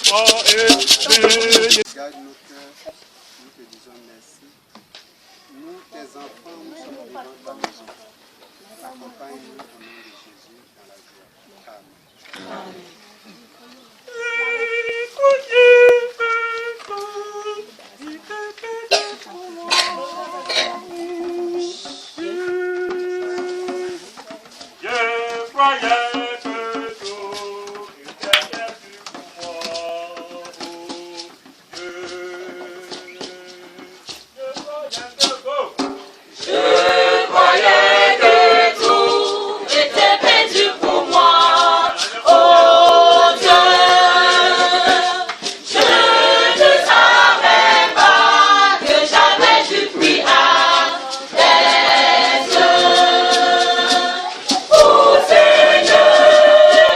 Garde nos cœurs, nous te disons merci. Nous, tes enfants, nous sommes devant ta maison. Accompagne-nous au nom de Jésus dans la joie. Amen. Je croyais que tout était perdu pour moi. Je croyais que tout était perdu pour moi. Oh Dieu, je ne savais pas que j'avais du prix à tes yeux. Oh Seigneur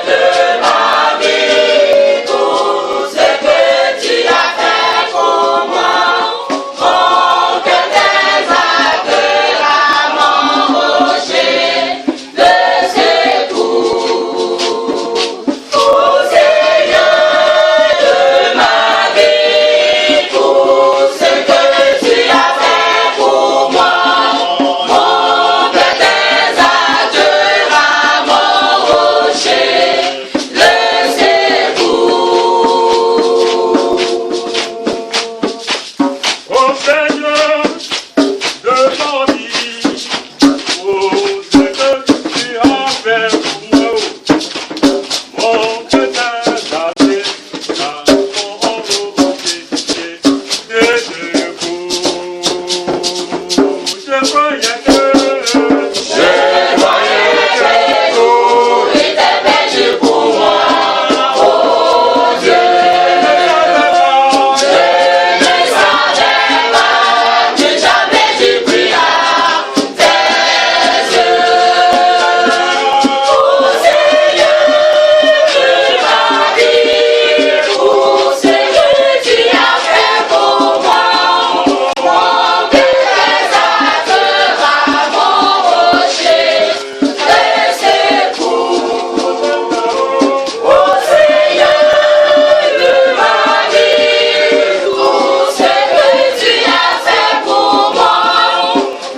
de ma vie, tout ce que tu as fait pour moi, mon cœur tes actes à m'enrocher le secours. Oh Seigneur de ma vie, tout ce que tu as fait pour moi, mon cœur tes actes à m'enrocher le secours. Oh Seigneur de ma vie, oh ce que tu as fait pour moi, mon cœur tes actes à m'enrocher le secours. Je croyais que tout était perdu pour moi. Oh Dieu, je ne savais pas que j'avais du prix à tes yeux. Oh Seigneur de ma vie, tout ce que tu as fait pour moi, mon cœur tes actes à m'enrocher le secours. Oh Seigneur de ma vie, tout ce que tu as fait pour moi,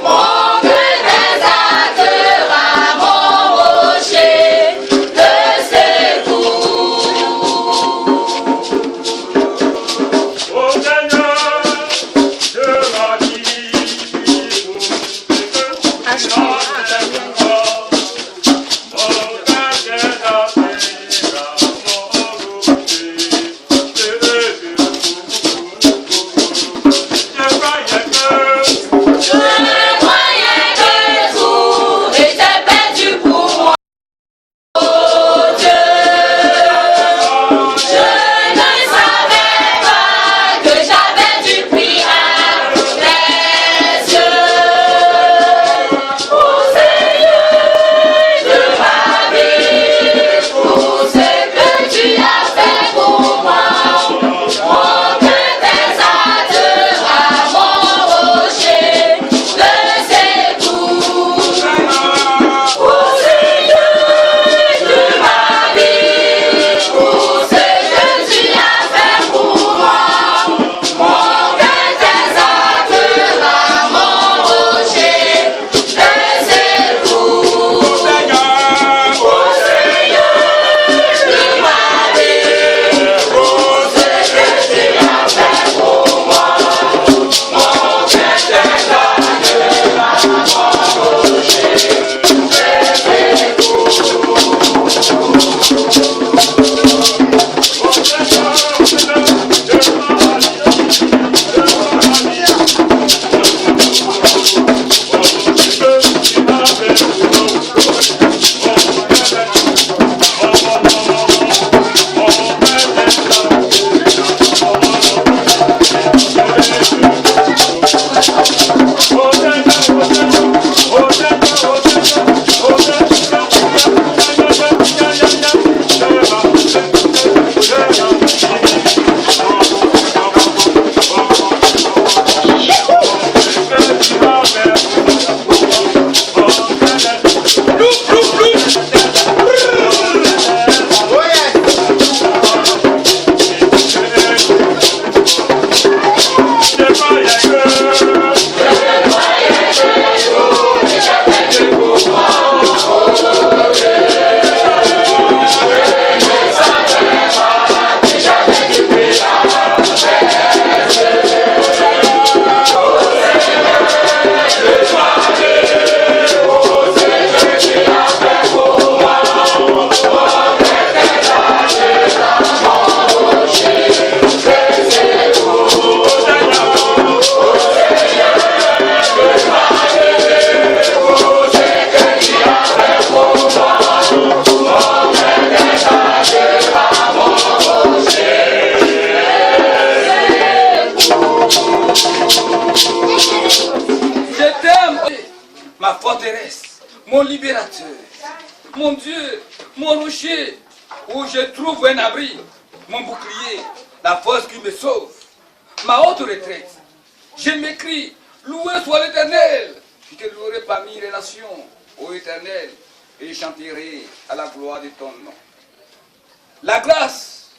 mon cœur tes actes à m'enrocher le secours. Oh Seigneur de ma vie, tout ce que tu as fait pour moi, mon cœur tes actes à m'enrocher le secours. Je croyais que tout était perdu pour moi. Oh Dieu, je ne savais pas que j'avais du prix à tes yeux. Oh Seigneur de ma vie, tout ce que tu as fait pour moi, mon cœur tes actes à m'enrocher le secours. Oh Seigneur de ma vie, tout ce que tu as fait pour moi, mon cœur tes actes à m'enrocher le secours. Oh Seigneur de ma vie, tout ce que tu as fait pour moi, mon cœur tes actes à m'enrocher mon libérateur, mon Dieu, mon rocher, où je trouve un abri, mon bouclier, la force qui me sauve, ma haute retraite. Je m'écris, loué soit l'Éternel. Je te louerai parmi les nations, ô Éternel, et je chanterai à la gloire de ton nom. La grâce,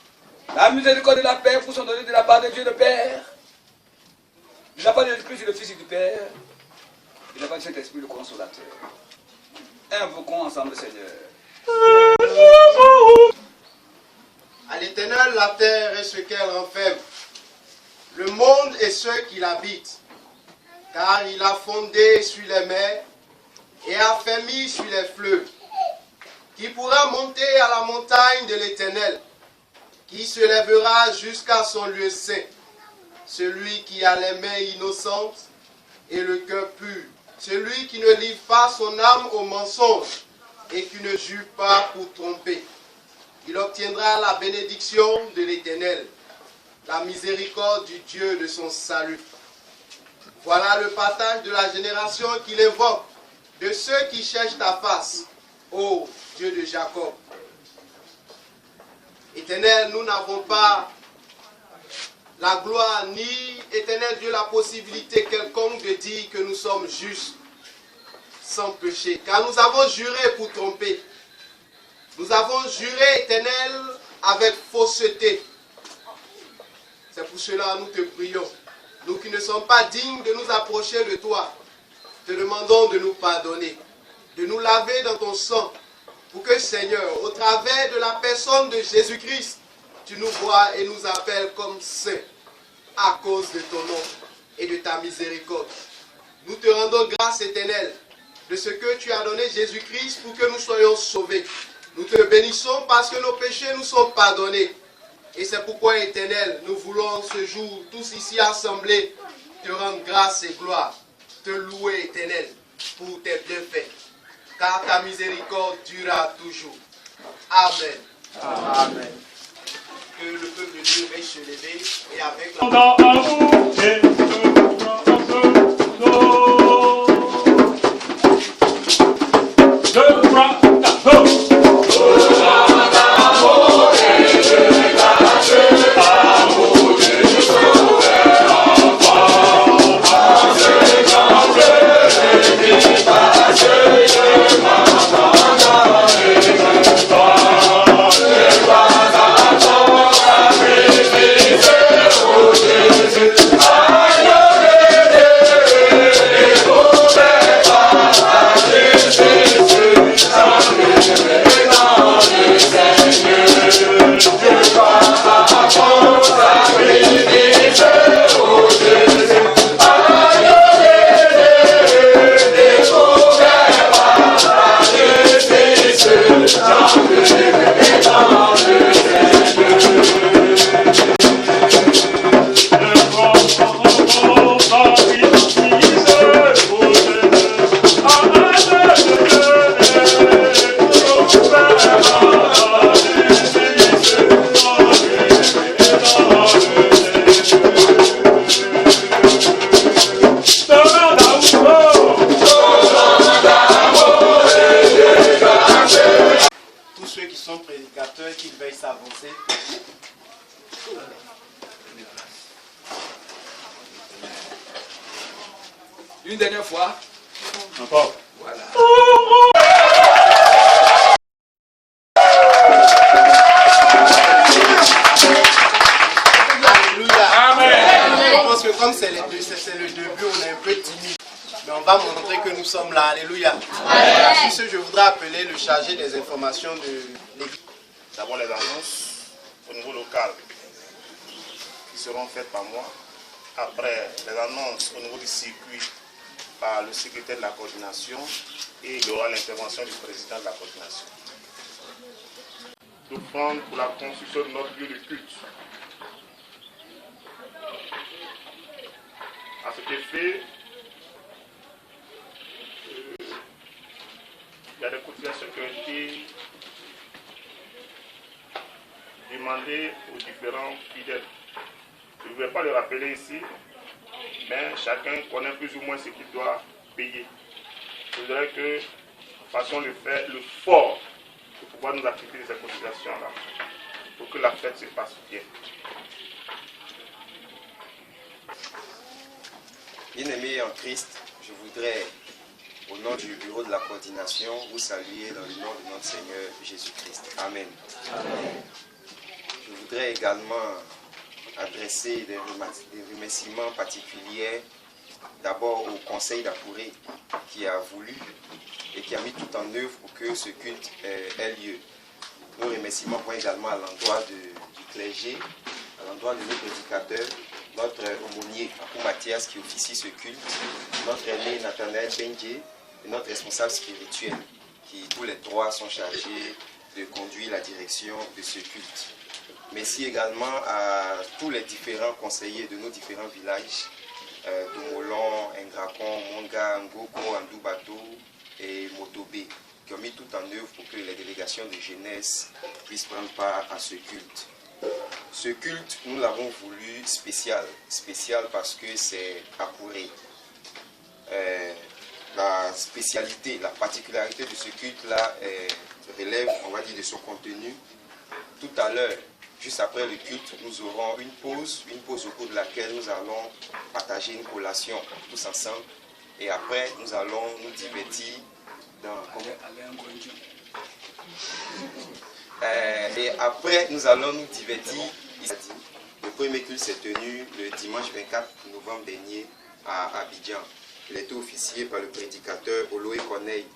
la miséricorde et la paix vous sont données de la part de Dieu le Père, de la part de Jésus-Christ le Fils du Père, et de la part du Saint-Esprit le Consolateur. Invoquons ensemble le Seigneur. À l'Éternel, la terre et ce qu'elle renferme, le monde et ceux qui l'habitent, car il a fondé sur les mers et a fermé sur les fleuves. Qui pourra monter à la montagne de l'Éternel, qui se lèvera jusqu'à son lieu saint, celui qui a les mains innocentes et le cœur pur, celui qui ne livre pas son âme au mensonge et qui ne jure pas pour tromper. Il obtiendra la bénédiction de l'Éternel, la miséricorde du Dieu de son salut. Voilà le partage de la génération qu'il évoque, de ceux qui cherchent ta face, ô Dieu de Jacob. Éternel, nous n'avons pas la gloire, ni, Éternel Dieu, la possibilité quelconque de dire que nous sommes justes, sans péché, car nous avons juré pour tromper. Nous avons juré, Éternel, avec fausseté. C'est pour cela que nous te prions. Nous qui ne sommes pas dignes de nous approcher de toi, te demandons de nous pardonner, de nous laver dans ton sang, pour que, Seigneur, au travers de la personne de Jésus-Christ, tu nous vois et nous appelles comme saints, à cause de ton nom et de ta miséricorde. Nous te rendons grâce, Éternel, de ce que tu as donné Jésus-Christ pour que nous soyons sauvés. Nous te bénissons parce que nos péchés nous sont pardonnés. Et c'est pourquoi, Éternel, nous voulons ce jour, tous ici assemblés, te rendre grâce et gloire, te louer, Éternel, pour tes bienfaits, car ta miséricorde durera toujours. Amen. Amen. Que le peuple de Dieu veuille se lever et avec Une dernière fois. Encore. Voilà. Alléluia. Amen. Je pense que comme c'est le début, on est un peu timide. Mais on va montrer que nous sommes là. Alléluia. Sur ce, je voudrais appeler le chargé des informations de l'église. D'abord les annonces au niveau local qui seront faites par moi. Après les annonces au niveau du circuit par le secrétaire de la coordination et il y aura l'intervention du président de la coordination. D'offrande pour la construction de notre lieu de culte. À cet effet, il y a des cotisations qui ont été demandées aux différents fidèles. Je ne vais pas le rappeler ici, mais chacun connaît plus ou moins ce qu'il doit payer. Je voudrais que fassions le fort de pouvoir nous acquitter de ces cotisations-là pour que la fête se passe bien. Bien-aimés en Christ, je voudrais, au nom du bureau de la coordination, vous saluer dans le nom de notre Seigneur Jésus-Christ. Amen. Amen. Je voudrais également adresser des remerciements particuliers d'abord au Conseil d'Akouré qui a voulu et qui a mis tout en œuvre pour que ce culte ait lieu. Nos remerciements vont également à l'endroit du clergé, à l'endroit de nos prédicateurs, notre aumônier Akou Mathias qui officie ce culte, notre aîné Nathanaël Benjé et notre responsable spirituel qui tous les trois sont chargés de conduire la direction de ce culte. Merci également à tous les différents conseillers de nos différents villages, Domolon, Ngrakon, Monga, Ngoko, Andoubato et Motobé, qui ont mis tout en œuvre pour que les délégations de jeunesse puissent prendre part à ce culte. Ce culte, nous l'avons voulu spécial parce que c'est Akouré. La spécialité, la particularité de ce culte-là relève, on va dire, de son contenu. Tout à l'heure, juste après le culte, nous aurons une pause au cours de laquelle nous allons partager une collation tous ensemble. Et après, nous allons nous divertir dans... et après, nous allons nous divertir. Le premier culte s'est tenu le dimanche 24 novembre dernier à Abidjan. Il a été officié par le prédicateur Oloé Corneille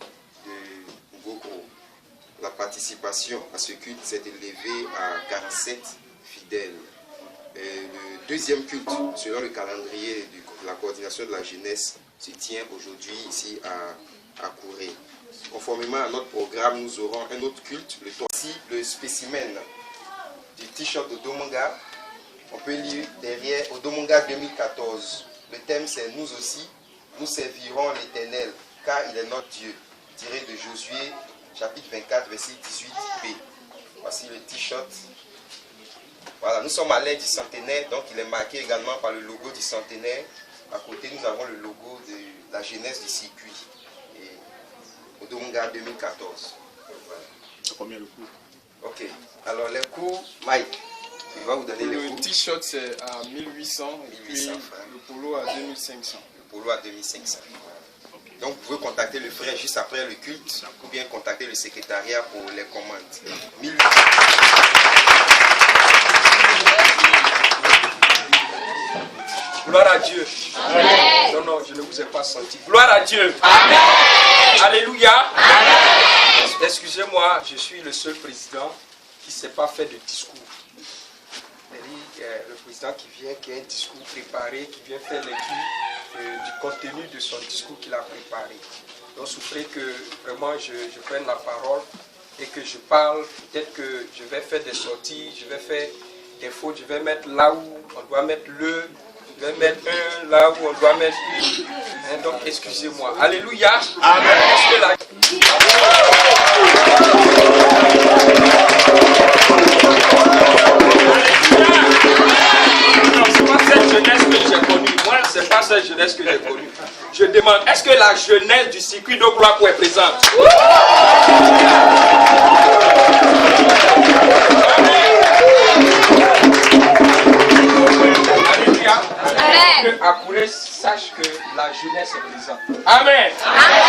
de Ngokro. La participation à ce culte s'est élevée à 47 fidèles. Le deuxième culte, selon le calendrier de la coordination de la jeunesse, se tient aujourd'hui ici à Akouré. Conformément à notre programme, nous aurons un autre culte, le 3. Ici, le spécimen du t-shirt Odomonga. On peut lire derrière Odomonga 2014. Le thème c'est « Nous aussi, nous servirons l'Éternel, car il est notre Dieu », tiré de Josué, chapitre 24, verset 18b. Voici le t-shirt. Voilà, nous sommes à l'aide du centenaire, donc il est marqué également par le logo du centenaire. À côté, nous avons le logo de la jeunesse du circuit. Et Odomonga 2014. Voilà. Combien le coût? Ok. Alors, les coûts, Mike, il va vous donner les coûts. Le t-shirt, c'est à 1800 et puis francs. le polo à 2500. Le polo à 2500. Donc, vous pouvez contacter le frère juste après le culte ou bien contacter le secrétariat pour les commandes. 1800. Gloire à Dieu. Amen. Non, non, je ne vous ai pas senti. Gloire à Dieu. Amen. Alléluia. Amen. Excusez-moi, je suis le seul président qui ne s'est pas fait de discours. Le président qui vient, qui a un discours préparé, qui vient faire lecture du contenu de son discours qu'il a préparé. Donc, souffrez que vraiment je prenne la parole et que je parle. Peut-être que je vais faire des sorties, je vais faire des fautes, je vais mettre là où on doit mettre le. Je vais mettre un là où on doit mettre une. Donc, excusez-moi. Alléluia. Amen. Est-ce que la... Non, c'est pas cette jeunesse que j'ai connue. Moi, c'est pas cette jeunesse que j'ai connue. Je demande, est-ce que la jeunesse du circuit de Gloire est présente? Alléluia. Que Akouré sache que la jeunesse est présente. Amen. Amen.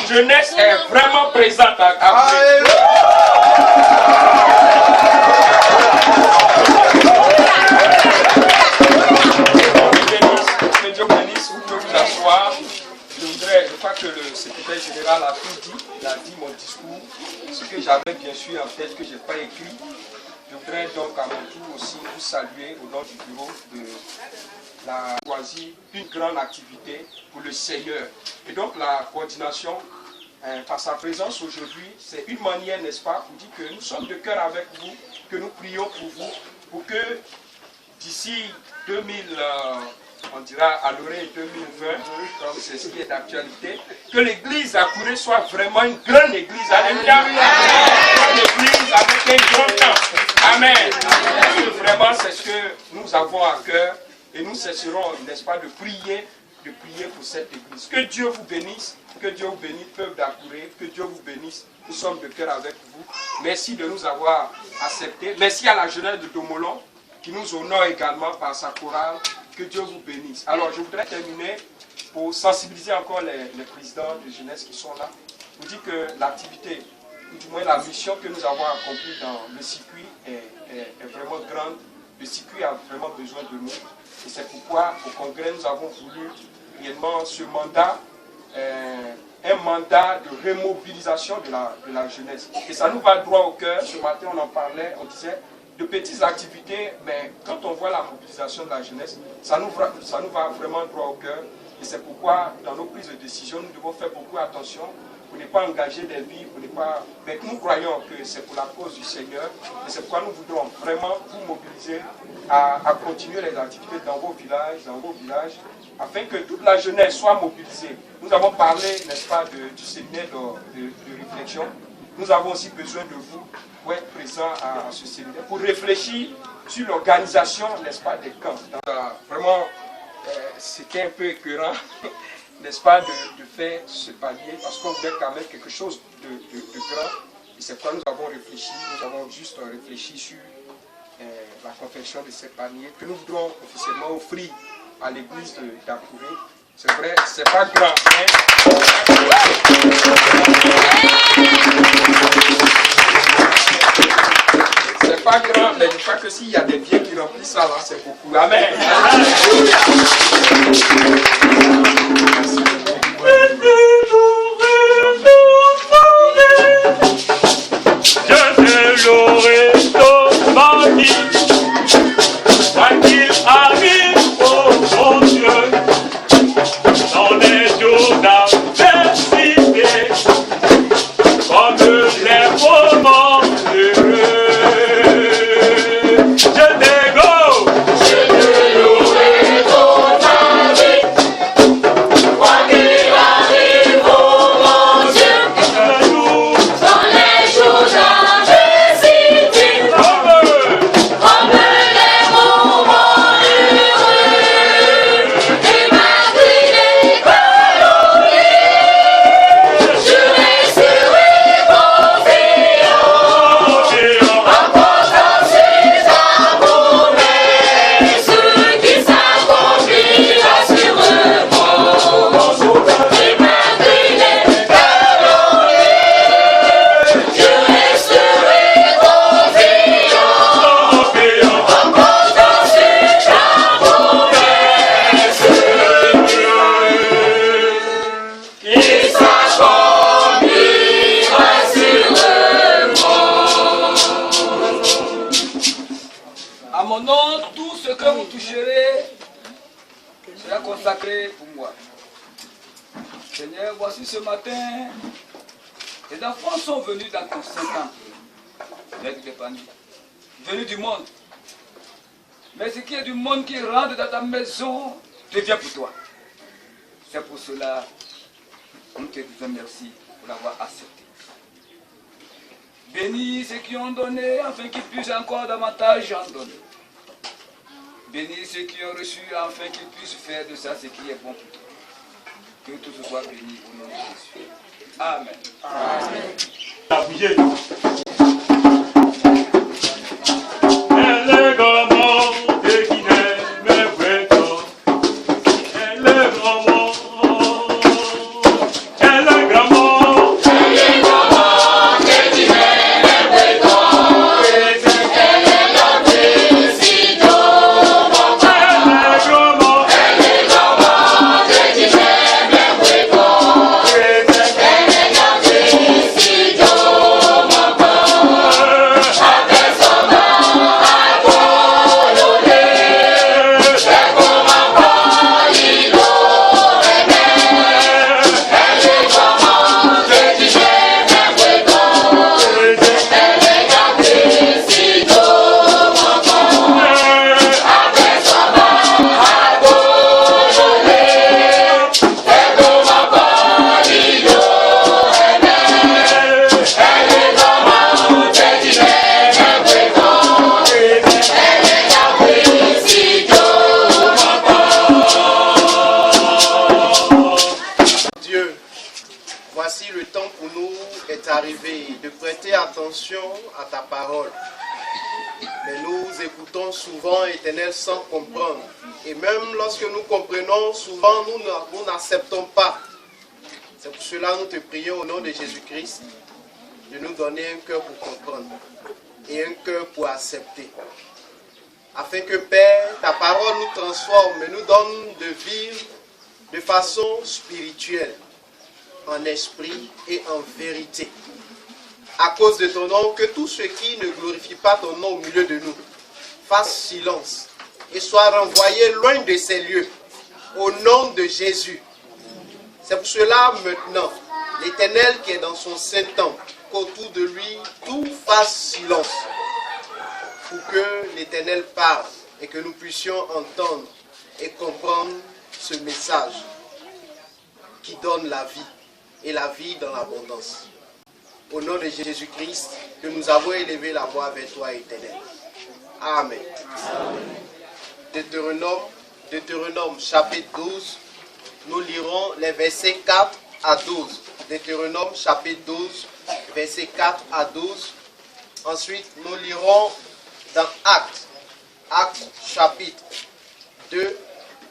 Jeunesse est vraiment présente à Akouré. Que Dieu bénisse, vous pouvez vous asseoir. Je crois que le secrétaire général a tout dit. Il a dit mon discours. Ce que j'avais bien sûr en tête, que je n'ai pas écrit. Je voudrais donc à mon tour aussi vous saluer au nom du bureau de la choisi une grande activité pour le Seigneur. Et donc la coordination, par sa présence aujourd'hui, c'est une manière, n'est-ce pas, pour dire que nous sommes de cœur avec vous, que nous prions pour vous, pour que d'ici 2000, on dira à l'oreille 2020, comme c'est ce qui est d'actualité, que l'église Akouré soit vraiment une grande église. Alléluia. Une église avec un grand temps. Amen. Parce que vraiment, c'est ce que nous avons à cœur. Et nous cesserons, n'est-ce pas, de prier de prier pour cette église. Que Dieu vous bénisse, que Dieu vous bénisse, peuple d'Akouré, que Dieu vous bénisse. Nous sommes de cœur avec vous. Merci de nous avoir acceptés. Merci à la jeunesse de Domolon qui nous honore également par sa chorale. Que Dieu vous bénisse. Alors, je voudrais terminer pour sensibiliser encore les présidents de jeunesse qui sont là. Vous dire que l'activité, ou du moins la mission que nous avons accomplie dans le circuit est vraiment grande. Le circuit a vraiment besoin de nous. Et c'est pourquoi au Congrès, nous avons voulu réellement ce mandat, un mandat de remobilisation de la jeunesse. Et ça nous va droit au cœur. Ce matin, on en parlait, on disait de petites activités, mais quand on voit la mobilisation de la jeunesse, ça nous va vraiment droit au cœur. Et c'est pourquoi, dans nos prises de décision, nous devons faire beaucoup attention pour ne pas engager des vies, pour ne pas... Mais nous croyons que c'est pour la cause du Seigneur. Et c'est pourquoi nous voudrons vraiment vous mobiliser à continuer les activités dans vos villages, afin que toute la jeunesse soit mobilisée. Nous avons parlé, n'est-ce pas, du séminaire de réflexion. Nous avons aussi besoin de vous pour être présents à ce séminaire, pour réfléchir sur l'organisation, n'est-ce pas, des camps. Vraiment, c'était un peu écœurant, n'est-ce pas, de faire ce palier, parce qu'on voulait quand même quelque chose de grand. Et c'est pourquoi nous avons réfléchi, nous avons juste réfléchi sur la confection de ces paniers que nous voudrons officiellement offrir à l'église d'Akouré. C'est vrai, c'est pas grand, mais... C'est pas grand, mais je crois que s'il y a des biens qui remplissent ça, là, c'est beaucoup. Amen. Je l'aurai dans ma vie, quoi qu'il arrive, oh mon Dieu, dans les jours d'adversité, comme les moments heureux. Pour moi. Seigneur, voici ce matin, les enfants sont venus dans ton Saint-Temple, avec des paniers, venus du monde. Mais ce qui est du monde qui rentre dans ta maison devient pour toi. C'est pour cela que nous te disons merci pour l'avoir accepté. Bénis ceux qui ont donné, afin qu'ils puissent encore davantage en donner. Bénis ceux qui ont reçu, afin qu'ils puissent faire de ça ce qui est bon pour toi. Que tout ce soit béni au nom de Jésus. Amen. Amen. Bye. élevé de prêter attention à ta parole. Mais nous écoutons souvent, Éternel, sans comprendre. Et même lorsque nous comprenons, souvent nous n'acceptons pas. C'est pour cela que nous te prions au nom de Jésus-Christ de nous donner un cœur pour comprendre et un cœur pour accepter. Afin que, Père, ta parole nous transforme et nous donne de vivre de façon spirituelle, en esprit et en vérité. À cause de ton nom, que tout ce qui ne glorifie pas ton nom au milieu de nous fasse silence et soit renvoyé loin de ces lieux, au nom de Jésus. C'est pour cela maintenant, l'Éternel qui est dans son saint temple, qu'autour de lui tout fasse silence, pour que l'Éternel parle et que nous puissions entendre et comprendre ce message qui donne la vie et la vie dans l'abondance. Au nom de Jésus-Christ, que nous avons élevé la voix vers toi, Éternel. Amen. Deutéronome chapitre 12, nous lirons les versets 4 à 12. Deutéronome chapitre 12, versets 4 à 12. Ensuite, nous lirons dans Actes chapitre 2,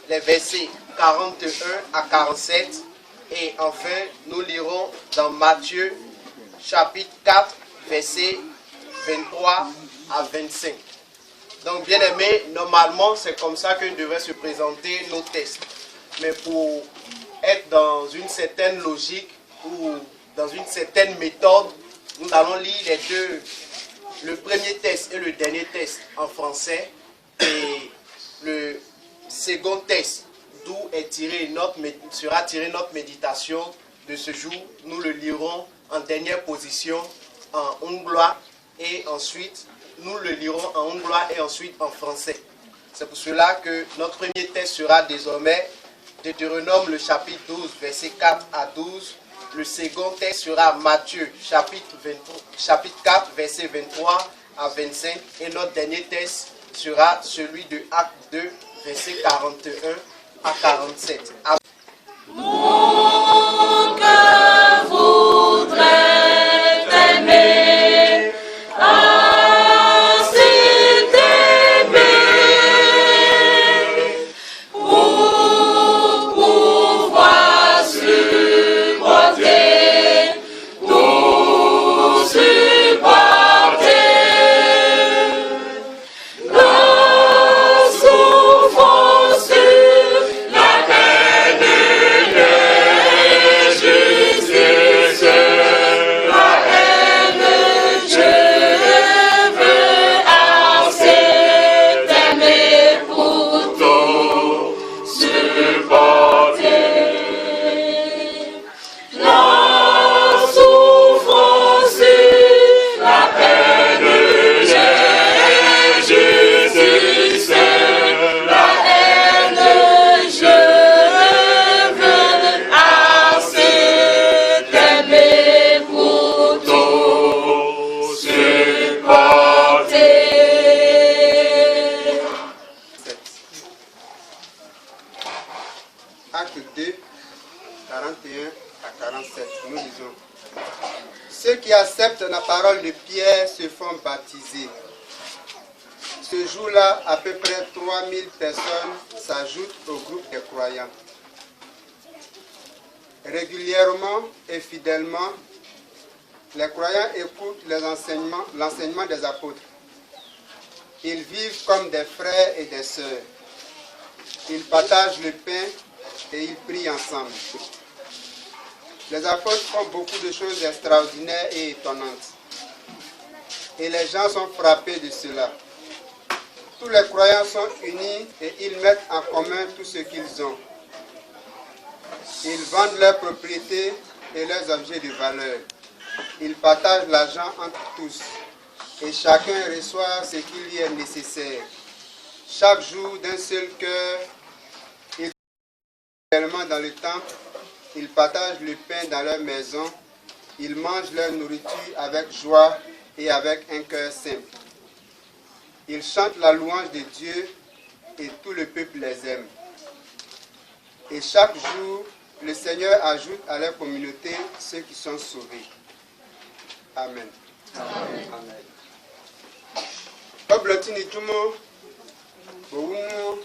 les versets 41 à 47. Et enfin, nous lirons dans Matthieu chapitre 4, versets 23 à 25. Donc, bien aimé, normalement, c'est comme ça que devraient se présenter nos tests. Mais pour être dans une certaine logique ou dans une certaine méthode, nous allons lire les deux, le premier test et le dernier test en français, et le second test, d'où sera tirée notre méditation de ce jour. Nous le lirons en dernière position en hongrois et ensuite nous le lirons en hongrois et ensuite en français. C'est pour cela que notre premier test sera désormais Deutéronome le chapitre 12 verset 4 à 12. Le second test sera Matthieu chapitre 4 verset 23 à 25 et notre dernier test sera celui de Acte 2 verset 41 à 47. Mon cœur voudrait t'aimer, assez t'aimer, pour pouvoir supporter, tout supporter, la souffrance, Acte 2, 41 à 47. Nous lisons. Ceux qui acceptent la parole de Pierre se font baptiser. Ce jour-là, à peu près 3000 personnes s'ajoutent au groupe des croyants. Régulièrement et fidèlement, les croyants écoutent l'enseignement des apôtres. Ils vivent comme des frères et des sœurs. Ils partagent le pain et ils prient ensemble. Les apôtres font beaucoup de choses extraordinaires et étonnantes. Et les gens sont frappés de cela. Tous les croyants sont unis et ils mettent en commun tout ce qu'ils ont. Ils vendent leurs propriétés et leurs objets de valeur. Ils partagent l'argent entre tous. Et chacun reçoit ce qui lui est nécessaire. Chaque jour, d'un seul cœur, ils sont également dans le temple. Ils partagent le pain dans leur maison. Ils mangent leur nourriture avec joie et avec un cœur simple. Ils chantent la louange de Dieu et tout le peuple les aime. Et chaque jour, le Seigneur ajoute à leur communauté ceux qui sont sauvés. Amen. Amen. Oblotini jumo bowuno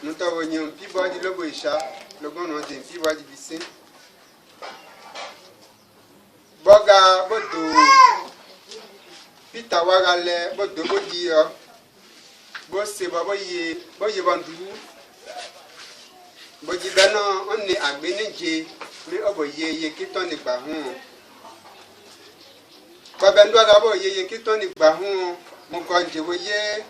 nuta wonyom pibo di lobo isha logo no de pibo di bisi boga bodo Peter wagale bodo bodi yo bo se babo ye bandu boji beno onni agbeneje mi obo ye kiton ni gba hun baba ndo aga bo ye kiton ni gba hun mo ko je wo ye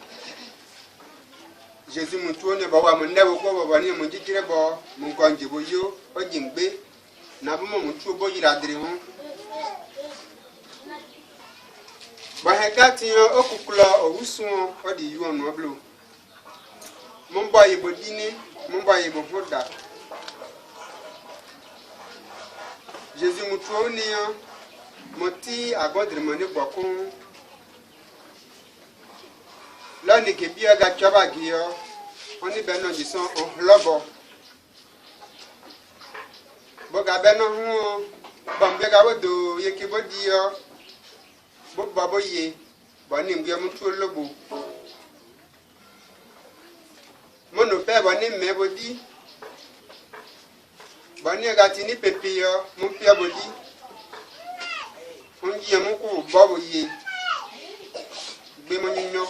Jésus mu tuo ne ba wa mo newo ko baba ni mo jijire bo mo ko je wo yo o jingbe na bo mo tuo bo yira dire hun ba he gati okukulo owusun o di yu onu oblo mo ba ye bodini mo ba ye bo hoda Jésus mu tuo ni moti agodre mo ne bokun lani ke bi aga chaba giyo oni be no jison on lobo boga be no hu bombe ga bodo ye ke bodiyo bo babo ye bani ngwe mu tuo lobo mono pe bani me bodi bani ga tini pepiyo mu pia bodi onji mu ku babo ye gbe mo nyinyo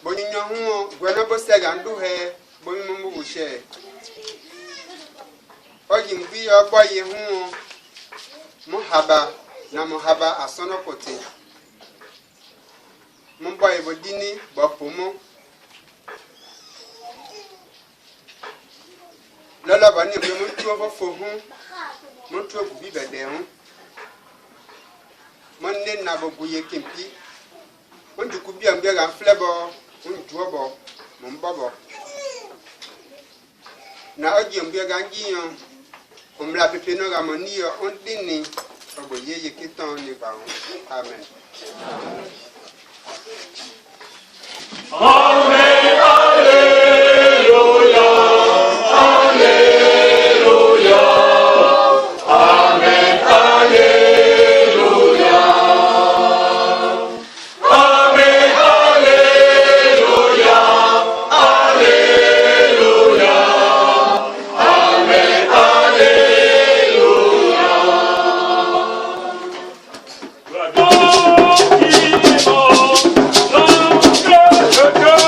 Boninyo hu gwana bosega ndu he bonu mu bushe oji mbi ogbo ye hu muhaba asono kote mbo e bodini bopumo lolo bani be mu tuo fofo hu mu tuo bu bibede hu monne na bobu ye kimpi on du kubi ambe ga flebo unjuobo mumbobo na oji mbe gangiyo umla pepeno ga moniyo ondini obo yeye kiton ni ba amen Amen, alleluia, alleluia, amen, alleluia, amen, alleluia, alleluia, amen, alleluia. Go, go, go.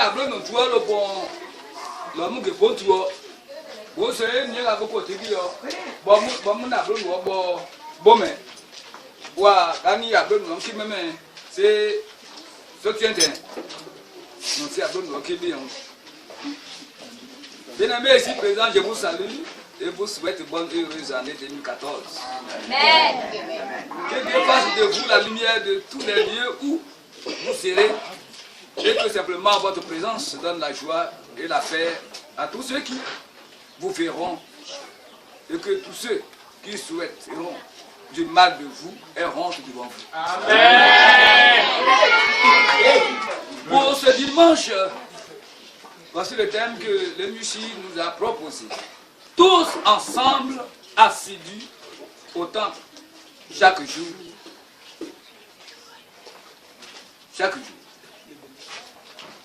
ablo no tuo lo bon lo mu ge bon tuo bo se ni la ko ti bi yo bo mu na ablo no bo me wa dani ablo no ki meme c'est so tiente non c'est ablo no ki bi yo. Bien aimé ici présent, je vous salue et vous souhaite bonne et heureuse année 2014. Amen. Que Dieu fasse de vous la lumière de tous les lieux où vous serez et que simplement votre présence donne la joie et la paix à tous ceux qui vous verront et que tous ceux qui souhaiteront du mal de vous aient honte devant vous. Amen. Pour ce dimanche, voici le thème que le Mushi nous a proposé. Tous ensemble, assidus au temple, chaque jour. Chaque jour.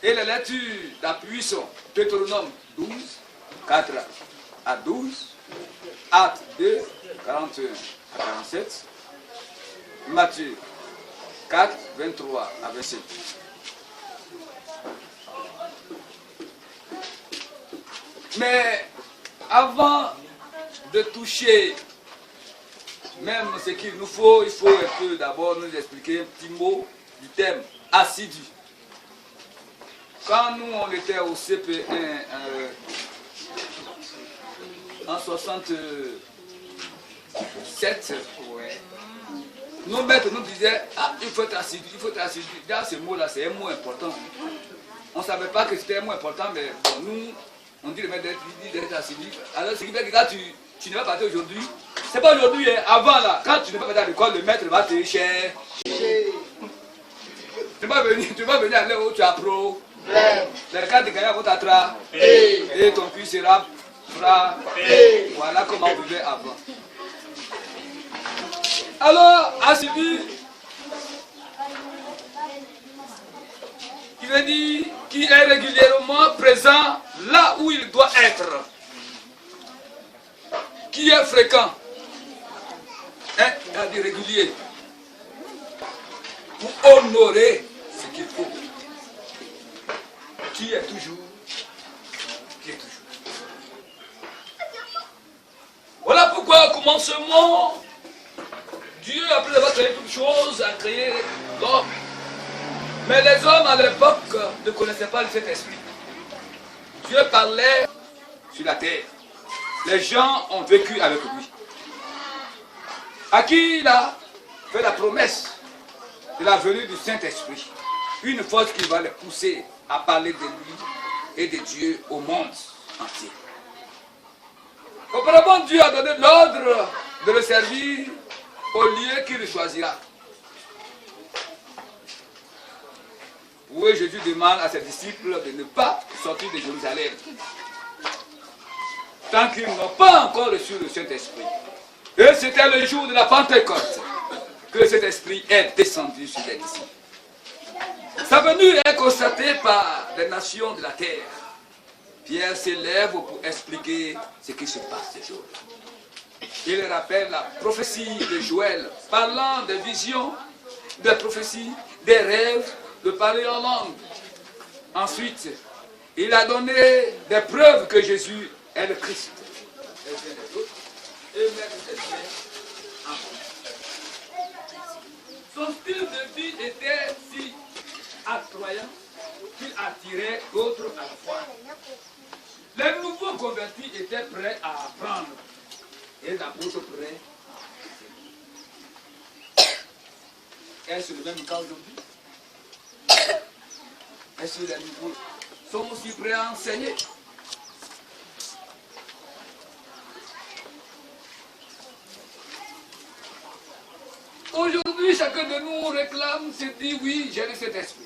Et les lectures d'appui sont Deutéronome 12, 4 à 12, Actes 2, 41 à 47, Matthieu 4, 23 à 27. Mais avant de toucher même ce qu'il nous faut, il faut un peu d'abord nous expliquer un petit mot du thème assidu. Quand nous on était au CP1 en 67, nos maîtres nous disaient il faut être assidu, il faut être assidu. Dans ce mot-là, c'est un mot important. On ne savait pas que c'était un mot important, mais bon, nous, on dit le maître d'être assidu. Alors, ce qui fait que quand tu ne vas pas partir aujourd'hui, c'est pas aujourd'hui, hein, avant là, quand tu ne vas pas partir à l'école, le maître va te chercher. Tu vas venir à l'heure où tu as pro. Les cartes de gagnant vont t'attraper. Et ton cul sera fras. Voilà comment on vivait avant. Alors, assidu, il veut dire qu'il est régulièrement présent là où il doit être. Qui est fréquent, c'est-à-dire régulier, pour honorer ce qu'il faut. Qui est toujours. Voilà pourquoi au commencement, Dieu, après avoir créé toutes choses, a créé l'homme. Mais les hommes à l'époque ne connaissaient pas le Saint-Esprit. Dieu parlait sur la terre. Les gens ont vécu avec lui. À qui il a fait la promesse de la venue du Saint-Esprit. Une force qui va les pousser à parler de lui et de Dieu au monde entier. Auparavant, Dieu a donné l'ordre de le servir au lieu qu'il choisira. Oui, Jésus demande à ses disciples de ne pas sortir de Jérusalem tant qu'ils n'ont pas encore reçu le Saint-Esprit. Et c'était le jour de la Pentecôte que cet esprit est descendu sur les disciples. Sa venue est constatée par les nations de la terre. Pierre s'élève pour expliquer ce qui se passe ce jour-là. Il rappelle la prophétie de Joël, parlant des visions, des prophéties, des rêves, de parler en langue. Ensuite, il a donné des preuves que Jésus est le Christ. Son style de vie était si attrayant qu'il attirait d'autres à la fois. Les nouveaux convertis étaient prêts à apprendre et l'apôtre prêt. Est-ce le même cas aujourd'hui? Est-ce que les nouveaux sont aussi prêts à enseigner? Aujourd'hui, chacun de nous réclame, se dit oui, j'ai le Saint-Esprit.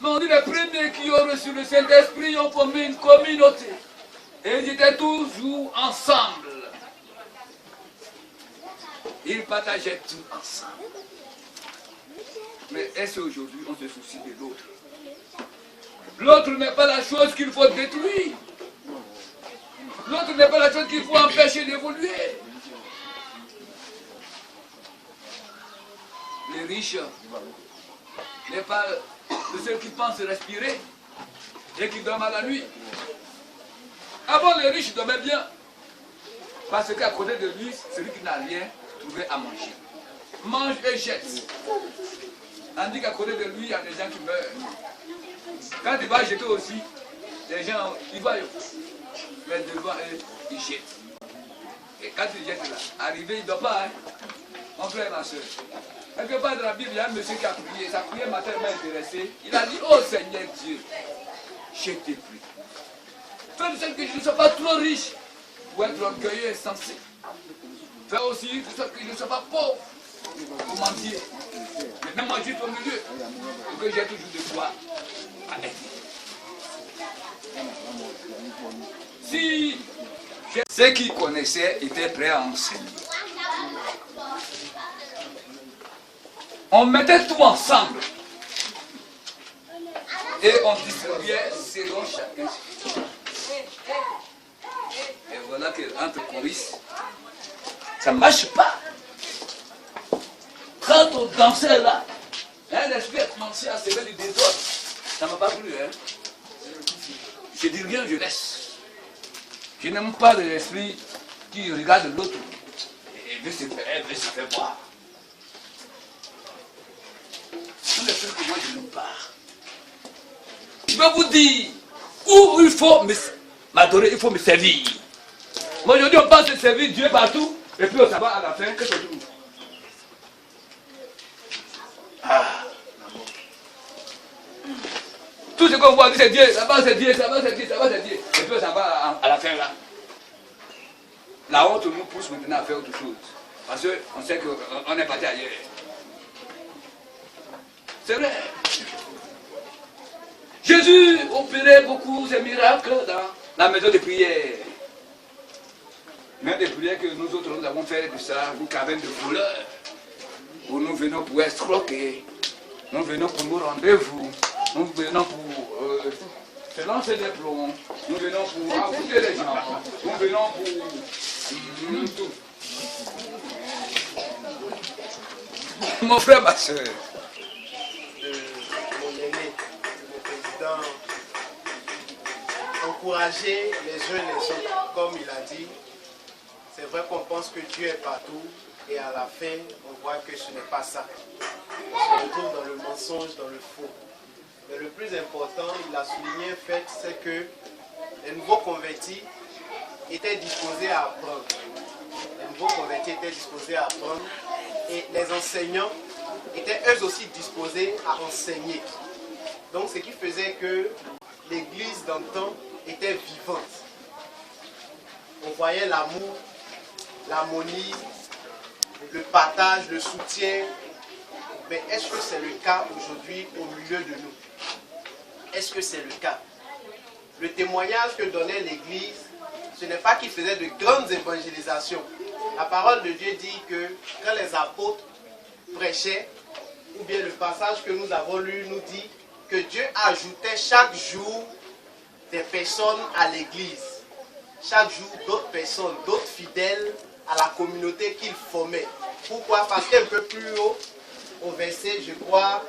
Mais on dit les premiers qui ont reçu le Saint-Esprit ont formé une communauté. Et ils étaient toujours ensemble. Ils partageaient tout ensemble. Mais est-ce qu'aujourd'hui on se soucie de l'autre? L'autre n'est pas la chose qu'il faut détruire. L'autre n'est pas la chose qu'il faut empêcher d'évoluer. Les riches n'est pas de ceux qui pensent respirer et qui dorment à la nuit. Avant, les riches dormaient bien. Parce qu'à côté de lui, celui qui n'a rien trouvé à manger. Mange et jette. Tandis qu'à côté de lui, il y a des gens qui meurent. Quand il va jeter aussi, les gens, ils vont mettre devant eux, ils jettent. Et quand ils jettent là, arrivé, il ne dort pas, hein. Mon frère et ma soeur. Quelque part dans la Bible, il y a un monsieur qui a prié. Sa prière m'a tellement intéressé. Il a dit, oh Seigneur Dieu, je t'ai pris. Fais de sorte que je ne sois pas trop riche pour être orgueilleux et sensé. Fais aussi de sorte que je ne sois pas pauvre pour mentir. Mais même moi juste au milieu, pour que j'ai toujours de quoi à aider. Si ceux qui connaissaient étaient prêts à enseigner, on mettait tout ensemble et on distribuait selon chacun. Et voilà qu'entre choristes, ça ne marche pas. Quand on dansait là, l'esprit a commencé à se faire du désordre. Ça ne m'a pas plu, hein. Je dis rien, je laisse. Je n'aime pas l'esprit qui regarde l'autre et veut se faire voir. Tous les trucs que moi je n'aime pas. Je vais vous dire où il faut m'adorer, il faut me servir. Moi aujourd'hui on pense se servir Dieu partout et puis on s'en va à la fin que c'est tout. Tout ce qu'on voit c'est Dieu, là-bas c'est Dieu, là-bas c'est Dieu, là-bas c'est Dieu. Et puis on s'en va à la fin là. La honte nous pousse maintenant à faire autre chose. Parce qu'on sait qu'on est parti ailleurs. C'est vrai. Jésus opérait beaucoup de miracles dans la maison de prière. Même des prières que nous autres nous avons fait de ça, une caverne de voleurs. Où nous venons pour escroquer. Nous venons pour nos rendez-vous. Nous venons pour se lancer des plombs. Nous venons pour affronter les gens. Nous venons pour tout. Mon frère, ma soeur. Mon aîné, le président, encourager les uns les autres, comme il a dit. C'est vrai qu'on pense que Dieu est partout et à la fin, on voit que ce n'est pas ça. On se retrouve dans le mensonge, dans le faux. Mais le plus important, il a souligné un fait, c'est que les nouveaux convertis étaient disposés à apprendre. Les nouveaux convertis étaient disposés à apprendre et les enseignants étaient eux aussi disposés à enseigner. Donc ce qui faisait que l'église d'antan était vivante. On voyait l'amour, l'harmonie, le partage, le soutien. Mais est-ce que c'est le cas aujourd'hui au milieu de nous? Est-ce que c'est le cas? Le témoignage que donnait l'église, ce n'est pas qu'il faisait de grandes évangélisations. La parole de Dieu dit que quand les apôtres prêchaient, ou bien le passage que nous avons lu nous dit que Dieu ajoutait chaque jour des personnes à l'église. Chaque jour d'autres personnes, d'autres fidèles à la communauté qu'il formait. Pourquoi? Parce qu'un peu plus haut, au verset, je crois,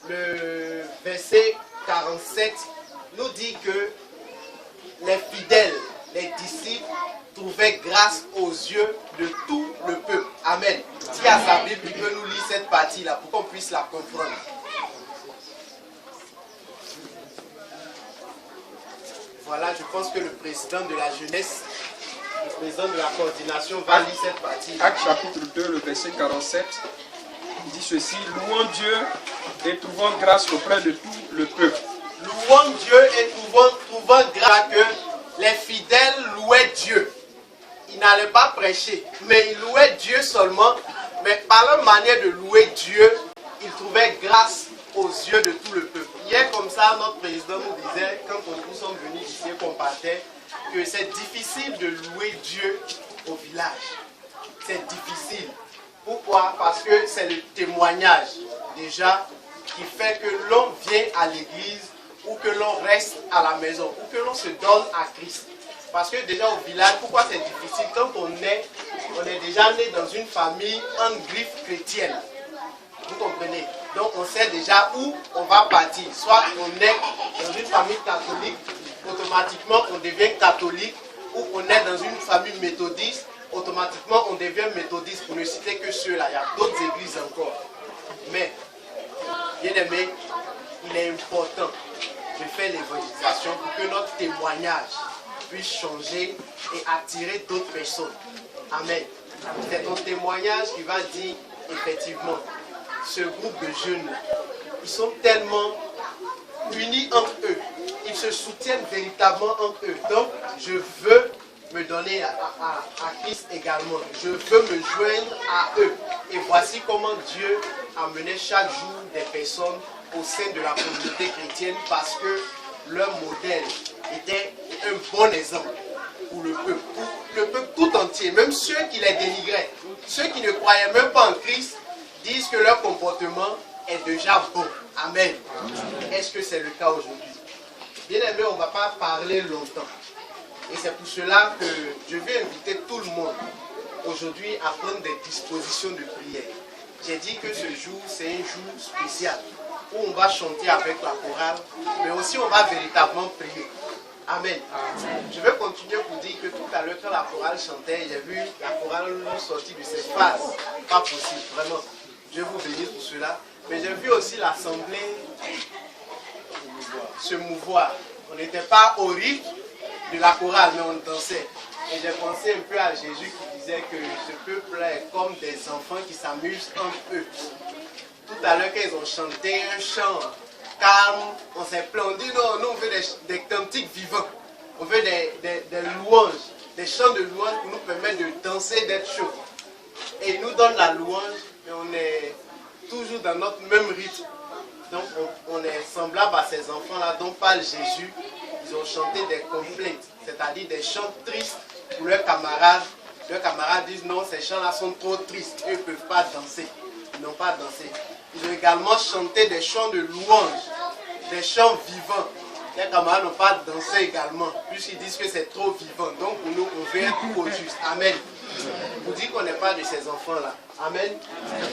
le verset 47 nous dit que les fidèles, les disciples, trouvaient grâce aux yeux de tout le peuple. Amen. Si à sa Bible, il peut nous lire cette partie-là pour qu'on puisse la comprendre. Voilà, je pense que le président de la jeunesse, le président de la coordination va lire cette partie. Acte chapitre 2, le verset 47, dit ceci: louons Dieu et trouvons grâce auprès de tout le peuple. Louons Dieu et trouvons grâce que les fidèles louaient Dieu. Ils n'allaient pas prêcher, mais ils louaient Dieu seulement. Mais par leur manière de louer Dieu, ils trouvaient grâce aux yeux de tout le peuple. Hier, comme ça, notre président nous disait, quand nous sommes venus ici, qu'on partait, que c'est difficile de louer Dieu au village. C'est difficile. Pourquoi? Parce que c'est le témoignage, déjà, qui fait que l'on vient à l'église ou que l'on reste à la maison ou que l'on se donne à Christ. Parce que déjà au village, pourquoi c'est difficile? Quand on est déjà né dans une famille en griffe chrétienne. Vous comprenez? Donc on sait déjà où on va partir. Soit on est dans une famille catholique, automatiquement on devient catholique, ou on est dans une famille méthodiste, automatiquement on devient méthodiste, pour ne citer que ceux-là. Il y a d'autres églises encore. Mais, bien aimé, il est important de faire l'évangélisation pour que notre témoignage puisse changer et attirer d'autres personnes. Amen. C'est ton témoignage qui va dire, effectivement, ce groupe de jeunes, ils sont tellement unis entre eux. Ils se soutiennent véritablement entre eux. Donc, je veux me donner à Christ également. Je veux me joindre à eux. Et voici comment Dieu amenait chaque jour des personnes au sein de la communauté chrétienne parce que leur modèle était un bon exemple pour le peuple tout entier, même ceux qui les dénigraient, ceux qui ne croyaient même pas en Christ, disent que leur comportement est déjà bon. Amen. Est-ce que c'est le cas aujourd'hui? Bien aimé, on ne va pas parler longtemps. Et c'est pour cela que je vais inviter tout le monde aujourd'hui à prendre des dispositions de prière. J'ai dit que ce jour, c'est un jour spécial où on va chanter avec la chorale, mais aussi on va véritablement prier. Amen. Je vais continuer pour dire que tout à l'heure, quand la chorale chantait, j'ai vu la chorale sortir de cette phase. Pas possible, vraiment. Je vous bénis pour cela. Mais j'ai vu aussi l'assemblée se mouvoir. On n'était pas au rythme de la chorale, mais on dansait. Et j'ai pensé un peu à Jésus qui disait que ce peuple-là est comme des enfants qui s'amusent entre eux. Tout à l'heure, quand ils ont chanté un chant calme, on s'est plaint, on dit non, nous on veut des cantiques vivants. On veut des louanges, des chants de louanges pour nous permettre de danser, d'être chaud. Et ils nous donnent la louange, mais on est toujours dans notre même rythme. Donc on est semblable à ces enfants-là dont parle Jésus. Ils ont chanté des complaintes, c'est-à-dire des chants tristes pour leurs camarades. Leurs camarades disent non, ces chants-là sont trop tristes, eux ne peuvent pas danser. Ils n'ont pas dansé. Ils ont également chanté des chants de louange, des chants vivants. Les camarades n'ont pas dansé également, puisqu'ils disent que c'est trop vivant. Donc pour nous, on veut être au juste. Amen. Vous dites qu'on n'est pas de ces enfants-là. Amen.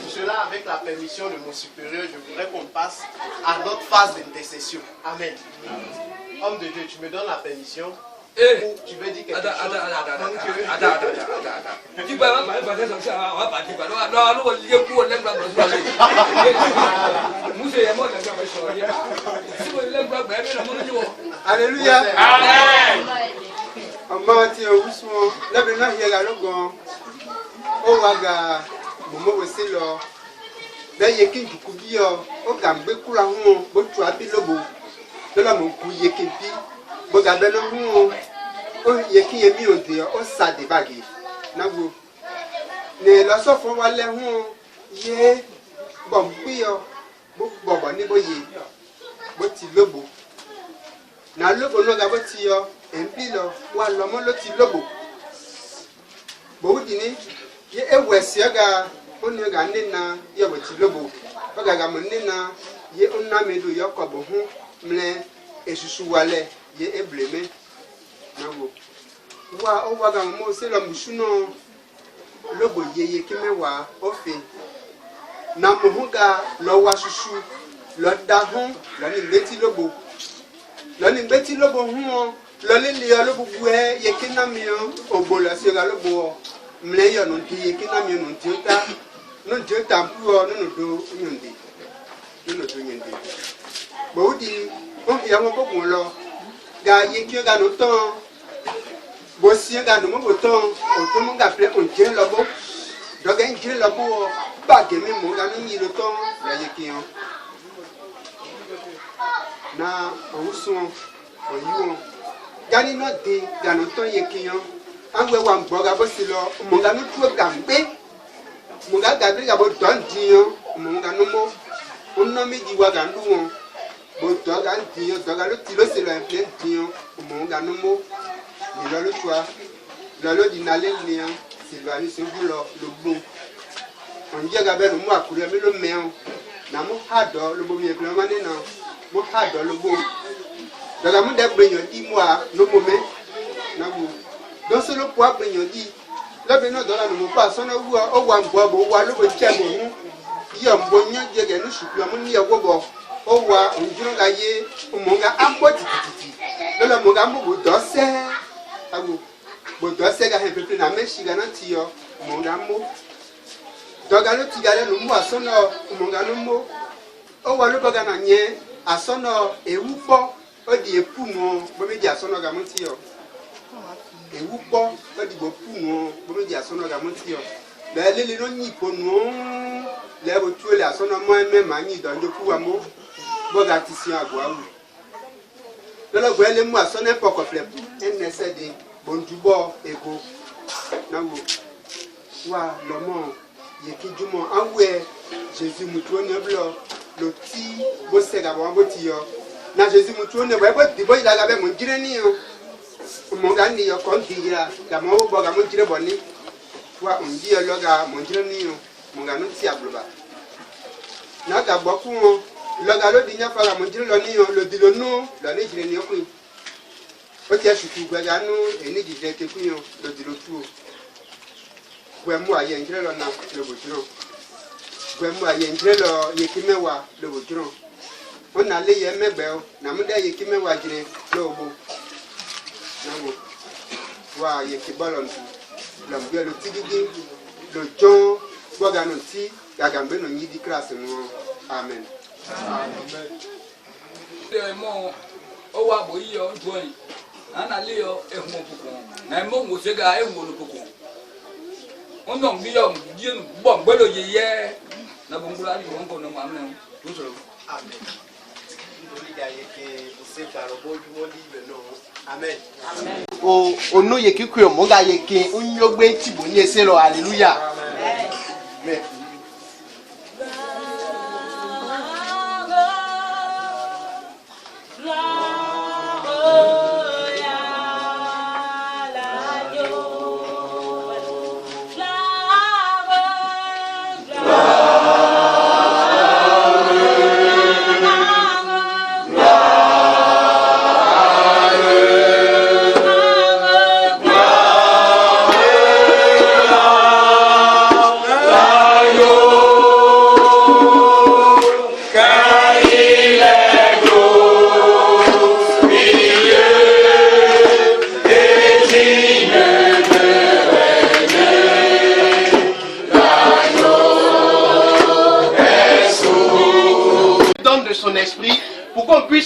Pour cela, avec la permission de mon supérieur, je voudrais qu'on passe à notre phase d'intercession. Amen. Homme de Dieu, tu me donnes la permission? Ou tu veux dire quelque chose? Tu peux pas parler comme ça, on va partir. Non, nous, on dit que on aime la brosse. Alléluia. Amen. Amati ogusumo labe na hiega logon o waga bomo weselo da yeki njukubi o gambe kula hu bo tu abi lobo dola mo ku yeki bi bo gabe no hu o yeki yemi onde o sade bagi na wo ne lo so fun wa le hu ye bombi bo bobo ni bo ye bo ti lobo na lobo no ga bo ti yo empilo wa lomo lo ti lobo bo dini ye ewesi ga onu ga nina ye bo ti lobo o ga mo nina ye onna medu yo ko bo hu mle esusu wale ye ebleme na wo wa o wa ga mo se lo musuno lobo ye ki mewa o fe na mo hu ga lo wa susu lo da hu lo ni leti lobo lo ni beti lobo hu lọlé lé ọlọ́gbogbo ẹ yẹ kí náà mi ògbó lọ sí ọ̀gá lọ́gbọ̀ mìíràn yọ̀ nù tí yẹ kí náà mi nù tí ó ta ń pú ọ nínú tó yòǹde gbòó di ó fi àwọn gbogbo lọ ga yẹ kí ọ̀gá nù tán bó sí ọ̀gá nù mọ́bò tán òtún mú gà pẹ́ òǹjẹ́ lọ́gbó dọ́gẹ́ ń jẹ́ lọ́gbó bàgẹ́ mi mú ga ní yìí ló tán lọ yẹ kí hàn na òun sùn òyìn wọn. Gani no de gano to yekiyan anwe wa mboga bo si lo monga no tuo gambe monga gabe ga bo don diyan monga no mo onno mi di wa gandu won bo to ga diyan to ga lo ti lo se lo en plein diyan monga no mo ni lo tua lo di nale niyan si lo ani se lo gbo on je ga be no mo akure mi lo meon na mo hado lo bo mi e plan ma ni na mo hado lo bo daga mu de gbenyo di moi no moment na wo don so lo po agbenyo di labe no dola no mo pa so na wu o wa ngbo bo wa lo bo che mo hu Yambonyo Jaganu Shupamuni Yagobo, Owa, Unjungaye, Umonga Amboti, Lola Mogambo Dose, Abu Bodosega Hepina Meshiganatio, Mongambo, Dogano Tigale Lumu, Asono, Monganumo, Owalubagananye, Asono, Eupo, Odi Epumo, Bomedia Sono Gamotio, Eupo, Odi Bopumo, Bomedia Sono Gamotio. Les non ni pour nous, les retours là sont moi-même mani dans le coup à mot, bon artisan à Guaou. Le logo les mois sont n'importe quoi flip, un essai de bon du bord ego. Nango, wa l'homme, y qui du monde, ah ouais, Jésus moutonne blanc, le petit, beau sega bon botillon. Na Jésus moutonne, ouais, bon, il a gardé mon diréni, mon gars n'y a qu'un dirait, la mort au bord à mon diré bonnet. Wa undi loga monjirani mungano ti abluba na ga boku won loga lo dinya fara monjiri lo ni lo dilonu lo ni jire ni okun o ti ashuku gbaga nu eni jide ke kun yo lo dilotu o gwe mu aye njire lo na lo bojuro gwe mu aye njire lo yeki mewa lo bojuro o na le ye megbe o na mu de yeki mewa jire lo bo na wo wa yeki bolon le tigidi, le John, Boganoti, Gagambe, no Yidi classe, Amen. Mon Owaboyo, Joy, Analeo, et mon poucon, un mot Mosega, et mon poucon. On n'en dit bon, bon, hier, n'a bon boulard, on connaît moi, tout seul. Amen. Amen. O no ye ki ku mo ga ye ki unyogbe ti bo ni ese lo hallelujah. Amen.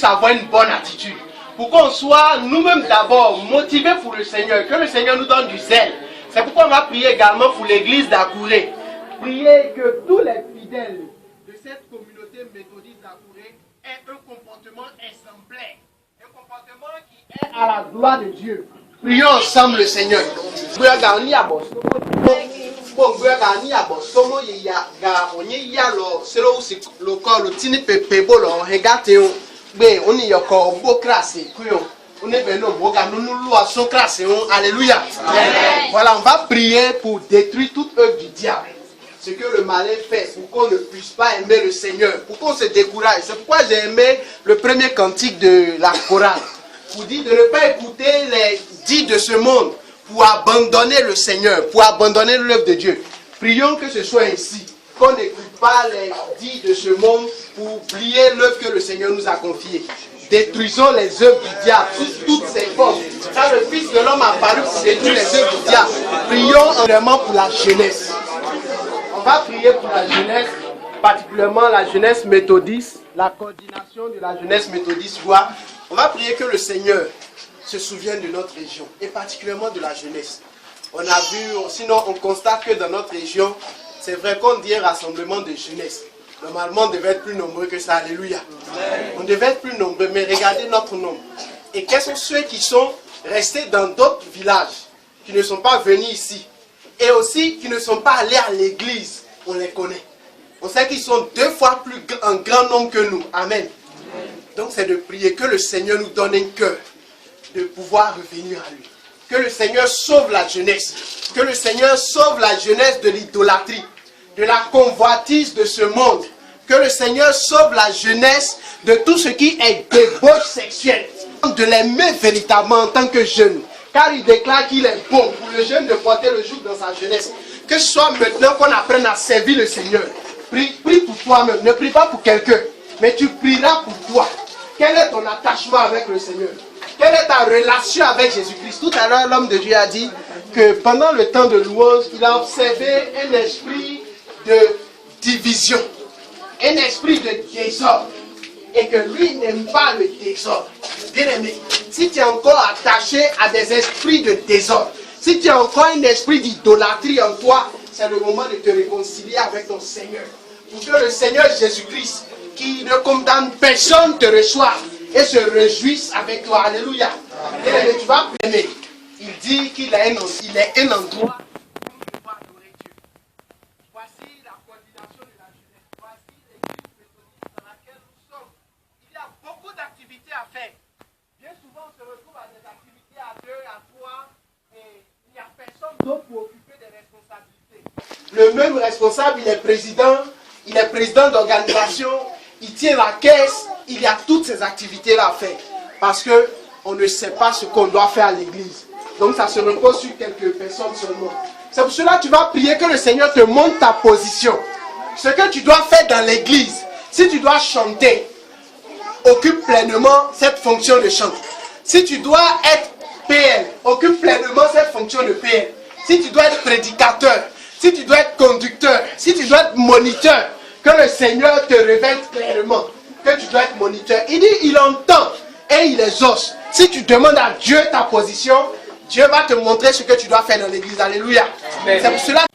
Avoir une bonne attitude, pour qu'on soit nous-mêmes d'abord motivés pour le Seigneur, que le Seigneur nous donne du zèle. C'est pourquoi on va prier également pour l'église d'Akouré. Prier que tous les fidèles de cette communauté méthodiste d'Akouré aient un comportement exemplaire, un comportement qui est à la gloire de Dieu. Prions ensemble le Seigneur. On y a encore beau classe, on est venu au classe, alléluia. Voilà, on va prier pour détruire toute œuvre du diable. Ce que le malin fait pour qu'on ne puisse pas aimer le Seigneur, pour qu'on se décourage. C'est pourquoi j'ai aimé le premier cantique de la chorale. Pour dire de ne pas écouter les dits de ce monde, pour abandonner le Seigneur, pour abandonner l'œuvre de Dieu. Prions que ce soit ainsi. Qu'on n'écoute pas les dits de ce monde pour oublier l'œuvre que le Seigneur nous a confiée. Détruisons les œuvres du diable, toutes ces forces. Quand le Fils de l'homme a apparu pour détruire les œuvres du diable, prions vraiment pour la jeunesse. On va prier pour la jeunesse, particulièrement la jeunesse méthodiste, la coordination de la jeunesse méthodiste. On va prier que le Seigneur se souvienne de notre région, et particulièrement de la jeunesse. On a vu, sinon on constate que dans notre région, c'est vrai qu'on dit un rassemblement de jeunesse. Normalement, on devait être plus nombreux que ça. Alléluia. Amen. On devait être plus nombreux, mais regardez notre nombre. Et quels sont ceux qui sont restés dans d'autres villages, qui ne sont pas venus ici, et aussi qui ne sont pas allés à l'église? On les connaît. On sait qu'ils sont 2 fois plus en grand nombre que nous. Amen. Amen. Donc c'est de prier que le Seigneur nous donne un cœur de pouvoir revenir à lui. Que le Seigneur sauve la jeunesse. Que le Seigneur sauve la jeunesse de l'idolâtrie, de la convoitise de ce monde. Que le Seigneur sauve la jeunesse de tout ce qui est débauche sexuelle. De l'aimer véritablement en tant que jeune. Car il déclare qu'il est bon pour le jeune de porter le joug dans sa jeunesse. Que ce soit maintenant qu'on apprenne à servir le Seigneur. prie pour toi-même. Ne prie pas pour quelqu'un, mais tu prieras pour toi. Quel est ton attachement avec le Seigneur? Quelle est ta relation avec Jésus-Christ? Tout à l'heure, l'homme de Dieu a dit que pendant le temps de louange, il a observé un esprit de division, un esprit de désordre, et que lui n'aime pas le désordre. Bien aimé, si tu es encore attaché à des esprits de désordre, si tu as encore un esprit d'idolâtrie en toi, c'est le moment de te réconcilier avec ton Seigneur. Pour que le Seigneur Jésus-Christ, qui ne condamne personne, te reçoive et se réjouisse avec toi. Alléluia. Bien aimé, tu vas aimer. Il dit qu'il est un endroit où tu vas adorer Dieu. Voici la coordination de la jeunesse. Voici l'église méthodiste dans laquelle nous sommes. Il y a beaucoup d'activités à faire. Bien souvent, on se retrouve à des activités à 2, à 3, et il n'y a personne d'autre pour occuper des responsabilités. Le même responsable, il est président d'organisation, il tient la caisse, il y a toutes ces activités-là à faire. Parce qu'on ne sait pas ce qu'on doit faire à l'église. Donc ça se repose sur quelques personnes seulement. C'est pour cela que tu vas prier que le Seigneur te montre ta position. Ce que tu dois faire dans l'église, si tu dois chanter, occupe pleinement cette fonction de chant. Si tu dois être PL, occupe pleinement cette fonction de PL. Si tu dois être prédicateur, si tu dois être conducteur, si tu dois être moniteur, que le Seigneur te révèle clairement que tu dois être moniteur. Il dit, il entend et il exauce. Si tu demandes à Dieu ta position, Dieu va te montrer ce que tu dois faire dans l'église. Alléluia. C'est pour cela.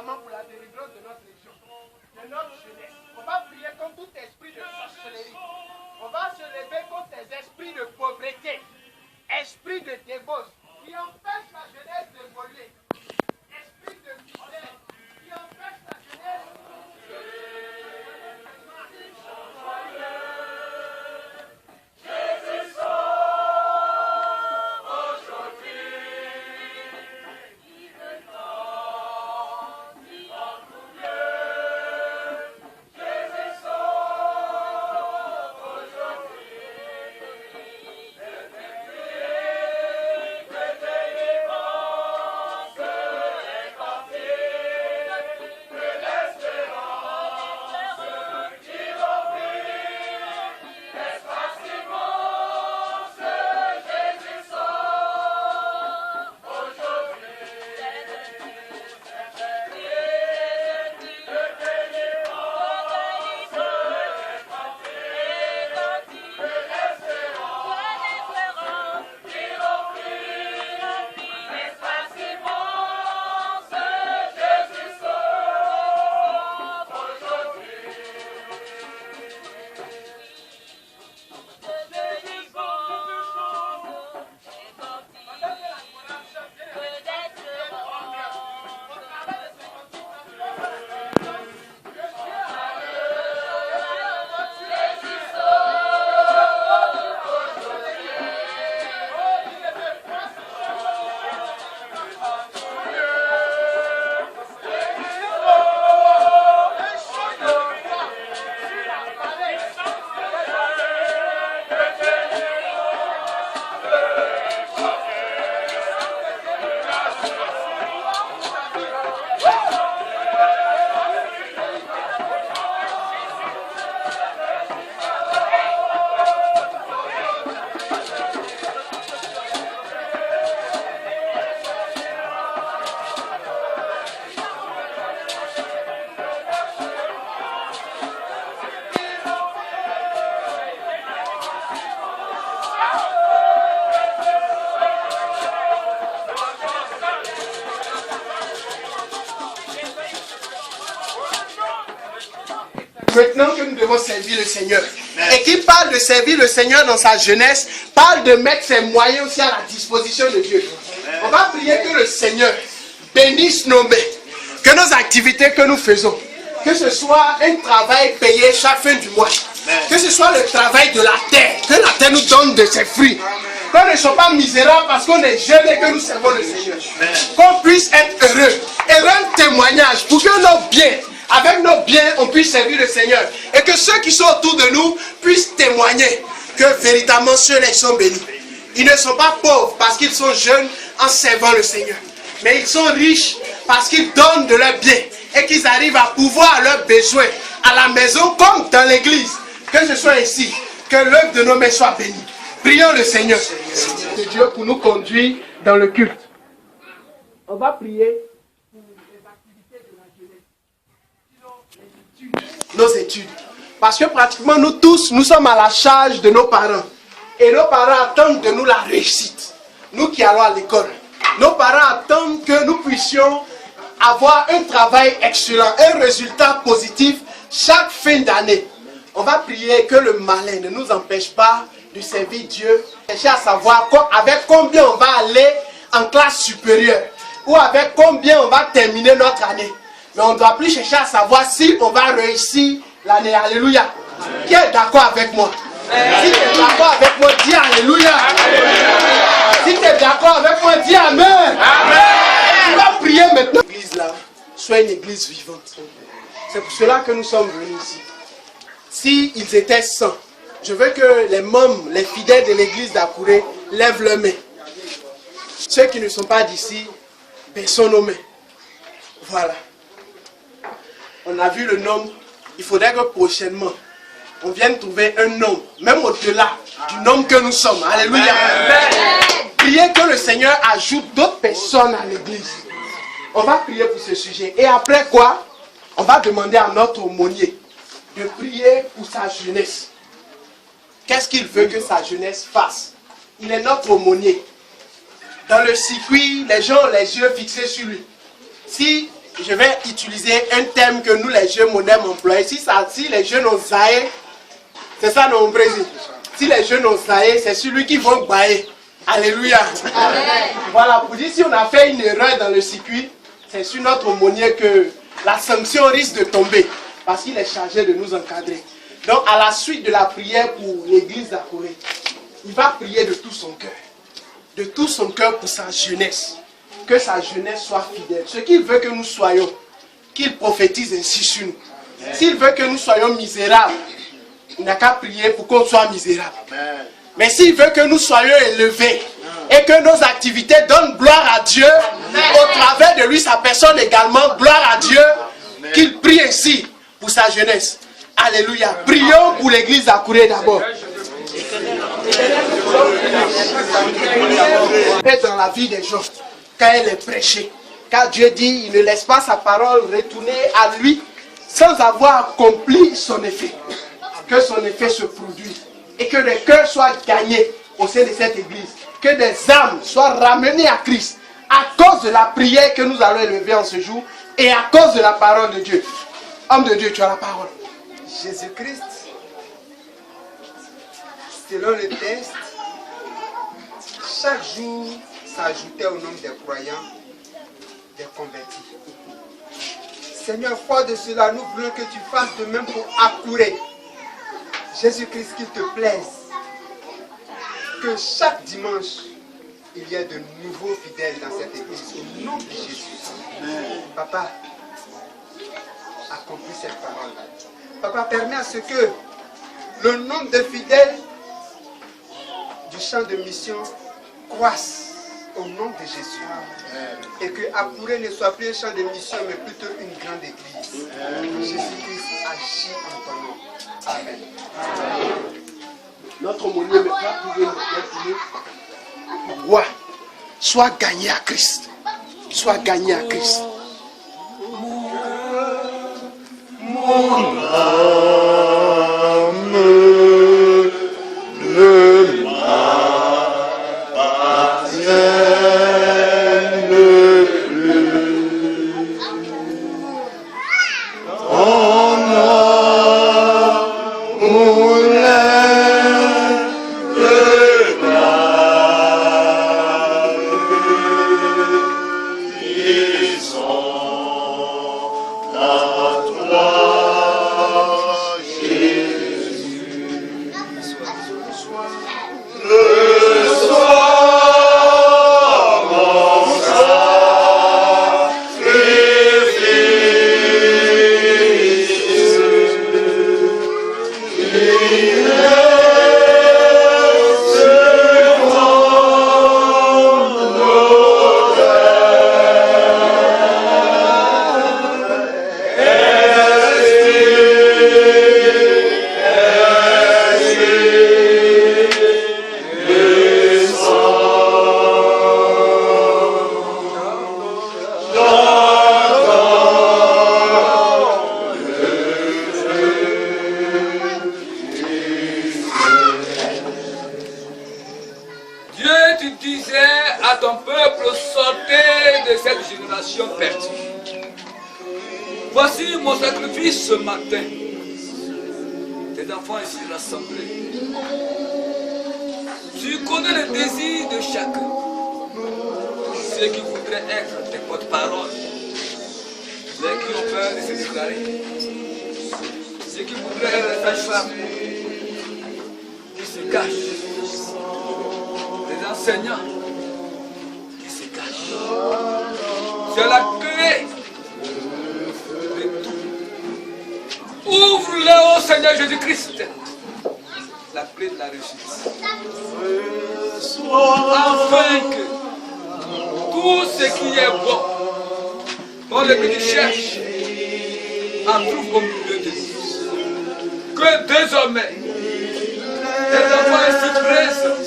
Pour la délivrance de notre région, de notre jeunesse. On va prier contre tout esprit de sorcellerie. On va se lever contre les esprits de pauvreté, esprits de débauche, qui empêchent la jeunesse d'évoluer. Esprit de misère, qui empêchent la jeunesse Que maintenant que nous devons servir le Seigneur. Et qui parle de servir le Seigneur dans sa jeunesse, parle de mettre ses moyens aussi à la disposition de Dieu. On va prier que le Seigneur bénisse nos mains, que nos activités que nous faisons, que ce soit un travail payé chaque fin du mois, que ce soit le travail de la terre, que la terre nous donne de ses fruits, qu'on ne soit pas misérable parce qu'on est jeune et que nous servons le Seigneur, qu'on puisse être heureux et rendre témoignage pour que nos biens, avec nos biens, on puisse servir le Seigneur et que ceux qui sont autour de nous puissent témoigner que véritablement ceux-là sont bénis. Ils ne sont pas pauvres parce qu'ils sont jeunes en servant le Seigneur, mais ils sont riches parce qu'ils donnent de leurs biens et qu'ils arrivent à pouvoir leurs besoins à la maison comme dans l'église. Que ce soit ici, que l'œuvre de nos mains soit bénie. Prions le Seigneur de Dieu pour nous conduire dans le culte. On va prier pour les activités de la jeunesse, nos études. Parce que pratiquement nous tous, nous sommes à la charge de nos parents. Et nos parents attendent de nous la réussite. Nous qui allons à l'école. Nos parents attendent que nous puissions avoir un travail excellent, un résultat positif chaque fin d'année. On va prier que le malin ne nous empêche pas de servir Dieu. Chercher à savoir avec combien on va aller en classe supérieure ou avec combien on va terminer notre année. Mais on ne doit plus chercher à savoir si on va réussir l'année. Alléluia. Qui est d'accord avec moi? Si tu es d'accord avec moi, dis Alléluia. Si tu es d'accord avec moi, dis Amen. Tu vas prier maintenant. L'église là soit une église vivante. C'est pour cela que nous sommes venus ici. S'ils étaient saints, je veux que les membres, les fidèles de l'église d'Akouré lèvent leurs mains. Ceux qui ne sont pas d'ici, baissons nos mains. Voilà. On a vu le nombre. Il faudrait que prochainement, on vienne trouver un nombre, même au-delà du nombre que nous sommes. Alléluia. Priez que le Seigneur ajoute d'autres personnes à l'église. On va prier pour ce sujet. Et après quoi, on va demander à notre aumônier de prier pour sa jeunesse. Qu'est-ce qu'il veut que sa jeunesse fasse? Il est notre aumônier. Dans le circuit, les gens ont les yeux fixés sur lui. Si je vais utiliser un terme que nous les jeunes modernes employons, si les jeunes ont zaï, c'est ça non Brésil. Si les jeunes ont zaï, c'est celui qui vont bailler. Alléluia. Amen. Voilà, pour dire si on a fait une erreur dans le circuit, c'est sur notre aumônier que la sanction risque de tomber. Parce qu'il est chargé de nous encadrer. Donc à la suite de la prière pour l'église d'Akouré, il va prier de tout son cœur. De tout son cœur pour sa jeunesse. Que sa jeunesse soit fidèle. Ce qu'il veut que nous soyons, qu'il prophétise ainsi sur nous. S'il veut que nous soyons misérables, il n'a qu'à prier pour qu'on soit misérable. Mais s'il veut que nous soyons élevés et que nos activités donnent gloire à Dieu, au travers de lui, sa personne également, gloire à Dieu, qu'il prie ainsi pour sa jeunesse. Alléluia. Prions pour l'église d'Akouré d'abord. Et dans la vie des gens, quand elle est prêchée, car Dieu dit, il ne laisse pas sa parole retourner à lui sans avoir accompli son effet. Que son effet se produise et que les cœurs soient gagnés au sein de cette église. Que des âmes soient ramenées à Christ à cause de la prière que nous allons élever en ce jour et à cause de la parole de Dieu. Homme de Dieu, tu as la parole. Jésus-Christ, selon le texte, chaque jour s'ajoutait au nombre des croyants, des convertis. Seigneur, fort de cela, nous voulons que tu fasses de même pour Akouré. Jésus-Christ, qu'il te plaise, que chaque dimanche, il y ait de nouveaux fidèles dans cette église, au nom de Jésus. Papa, accomplis cette parole. Papa, permets à ce que le nombre de fidèles du champ de mission croisse au nom de Jésus. Et que Akouré ne soit plus un champ de mission, mais plutôt une grande église. Jésus-Christ agit en ton nom. Amen. Notre aumônier me va trouver le roi. Sois gagné à Christ. Sois gagné à Christ. Mon âme ne m'appartienne plus. Ton âme disais à ton peuple, sortez de cette génération perdue. Voici mon sacrifice ce matin. Tes enfants ici rassemblés. Tu connais le désir de chacun. Ceux qui voudraient être tes porte-paroles. Ceux qui ont peur de se déclarer. Ceux qui voudraient être des sages-femmes. Qui se cachent. Des enseignants qui se cachent. C'est la clé de tout. Ouvre-le au Seigneur Jésus-Christ. La clé de la réussite. Afin que tout ce qui est bon, dans le que tu cherches, en trouve au milieu de nous. Que désormais, les enfants ici présents,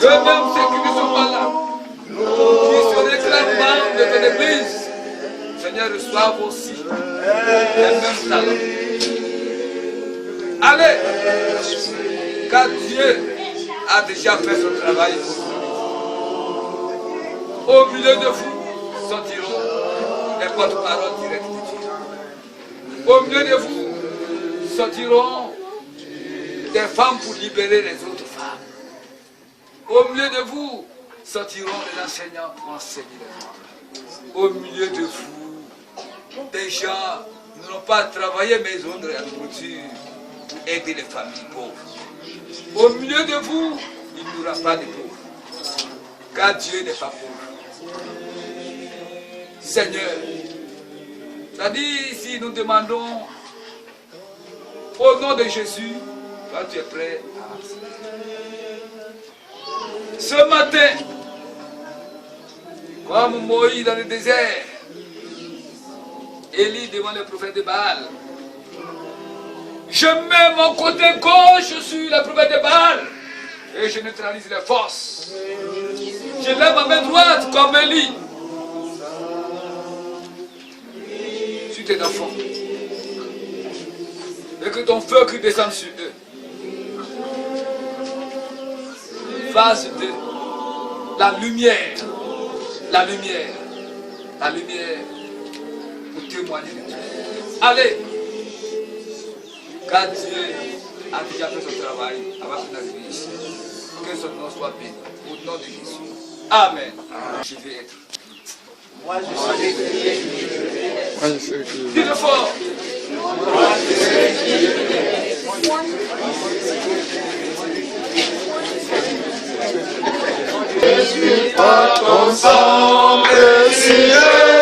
eux-mêmes ceux qui ne sont pas là, qui sont réclamants de ton église, Seigneur, reçoivent aussi les mêmes talents. Allez, car Dieu a déjà fait son travail pour vous. Au milieu de vous sortiront les porte-paroles directes de Dieu. Au milieu de vous sortiront des femmes pour libérer les autres femmes. Au milieu de vous sortiront les enseignants pour enseigner les autres. Au milieu de vous, des gens n'ont pas travaillé mais ils ont de la nourriture pour aider les familles pauvres. Au milieu de vous, il n'y aura pas de pauvres. Car Dieu n'est pas pauvre. Seigneur, c'est-à-dire si nous demandons au nom de Jésus, toi tu es prêt à enseigner. Ce matin, comme Moïse dans le désert, Élie devant le prophète de Baal, je mets mon côté gauche sur le prophète de Baal et je neutralise les forces. Je lève ma main droite comme Élie sur tes enfants. Et que ton feu qui descende sur eux fasse de la lumière pour témoigner de Dieu. Allez, car Dieu a déjà fait son travail avant que nous arrivions ici. Que son nom soit béni. Au nom de Jésus. Amen. Je vais être. Moi je sais qui. Dis-le fort. Moi je sais qui. Je suis pas ensemble, Seigneur.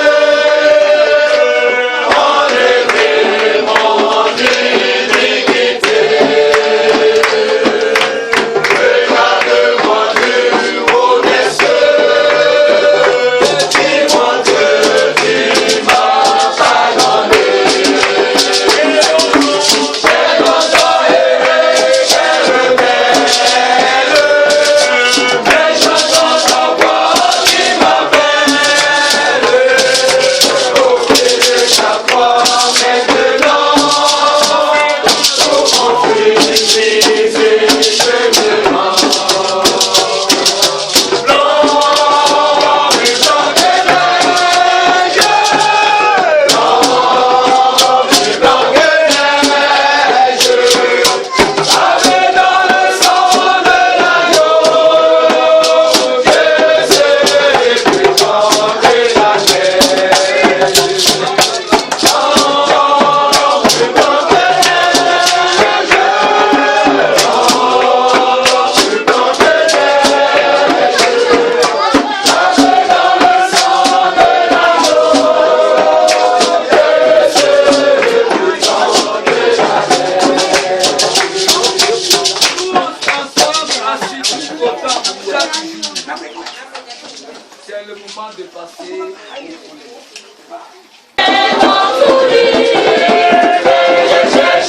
C'est le moment de passer au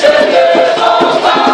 Je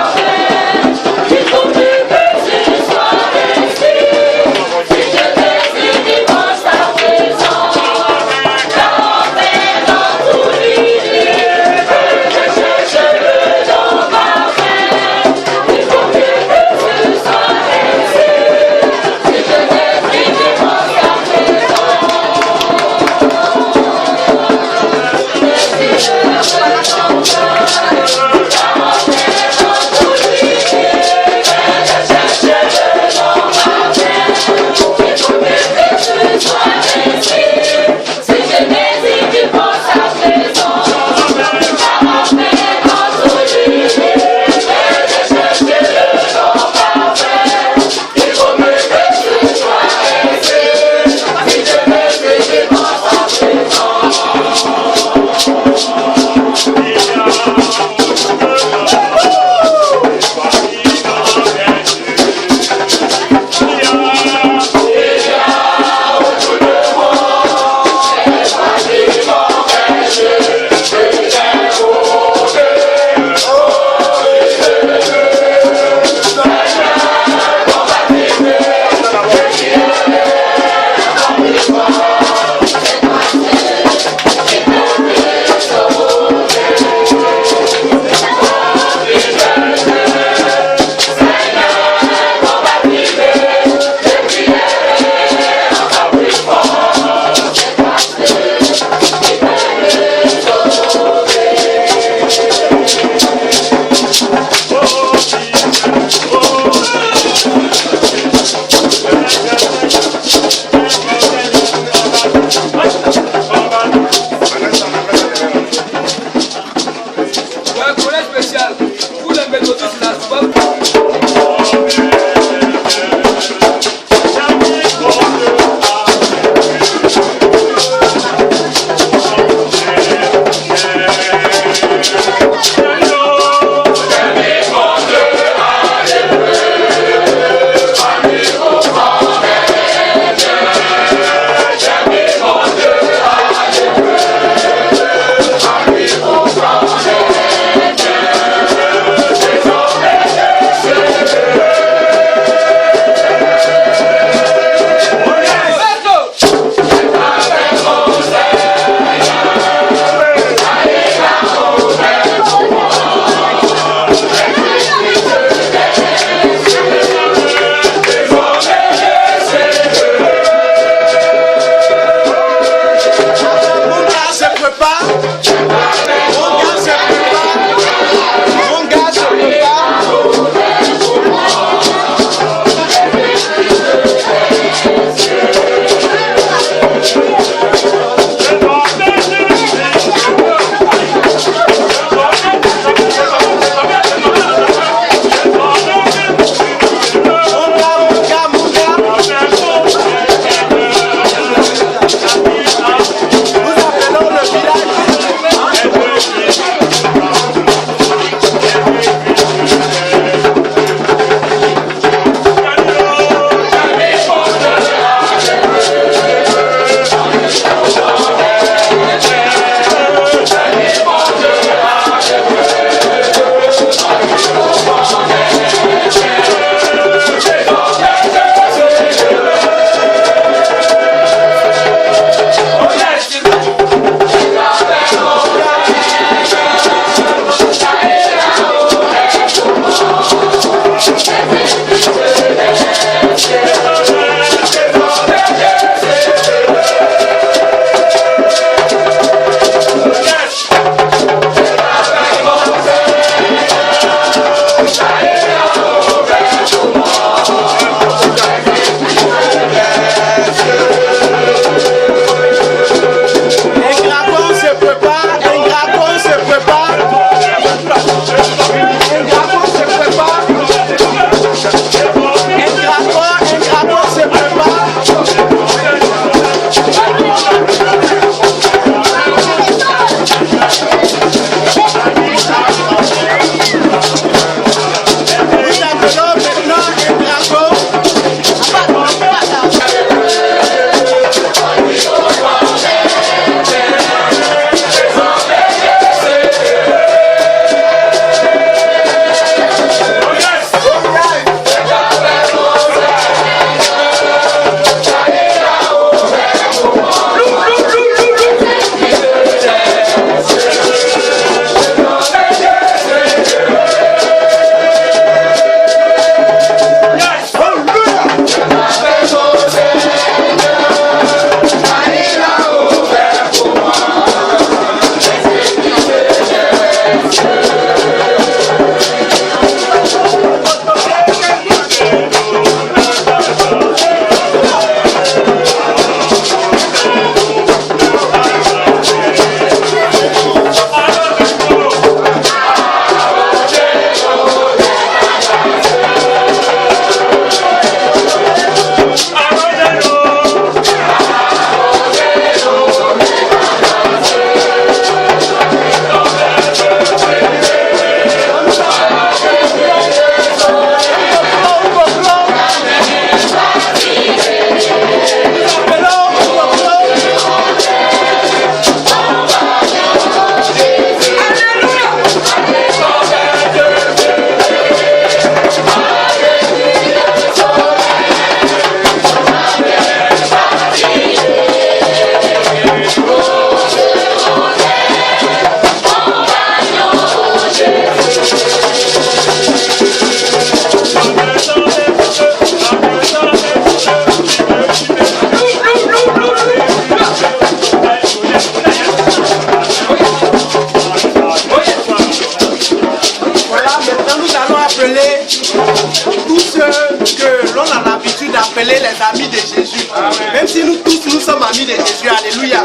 que l'on a l'habitude d'appeler les amis de Jésus. Même si nous tous, nous sommes amis de Jésus. Alléluia.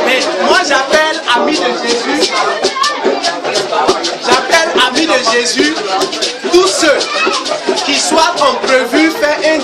Mais moi, j'appelle amis de Jésus. J'appelle amis de Jésus tous ceux qui soit ont prévu faire un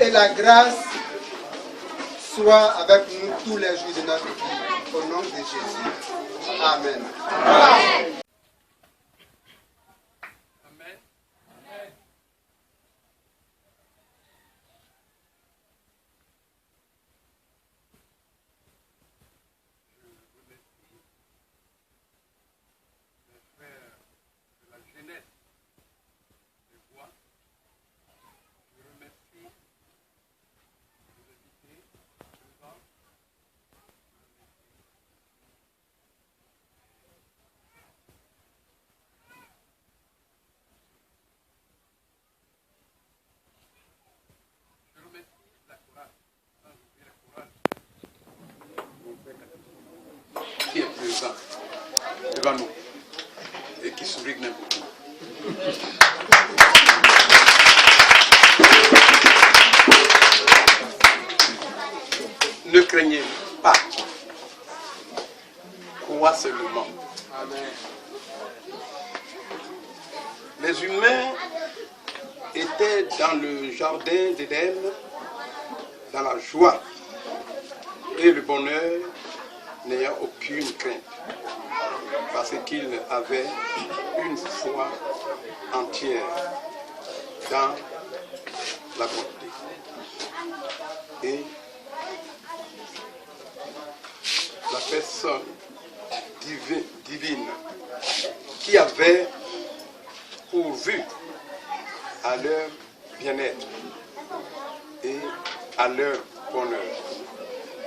et la grâce soit avec nous tous les jours de notre vie. Au nom de Jésus. Amen. Amen. Qui est présent devant nous et qui sourit n'importe où. Ne craignez pas. Crois seulement. Amen. Les humains étaient dans le jardin d'Éden, dans la joie et le bonheur, n'ayant aucune crainte, parce qu'ils avaient une foi entière dans la bonté. et la personne divine qui avait pourvu à leur bien-être et à leur bonheur.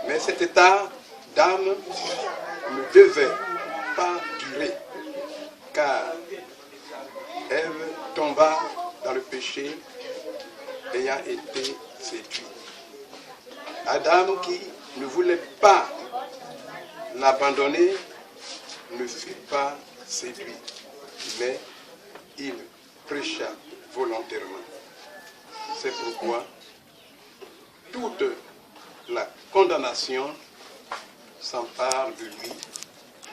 Mais cet état d'âme ne devait pas durer, car Ève tomba dans le péché ayant été séduit. Adam, qui ne voulait pas l'abandonner, ne fut pas séduit, mais il prêcha volontairement. C'est pourquoi toute la condamnation s'empare de lui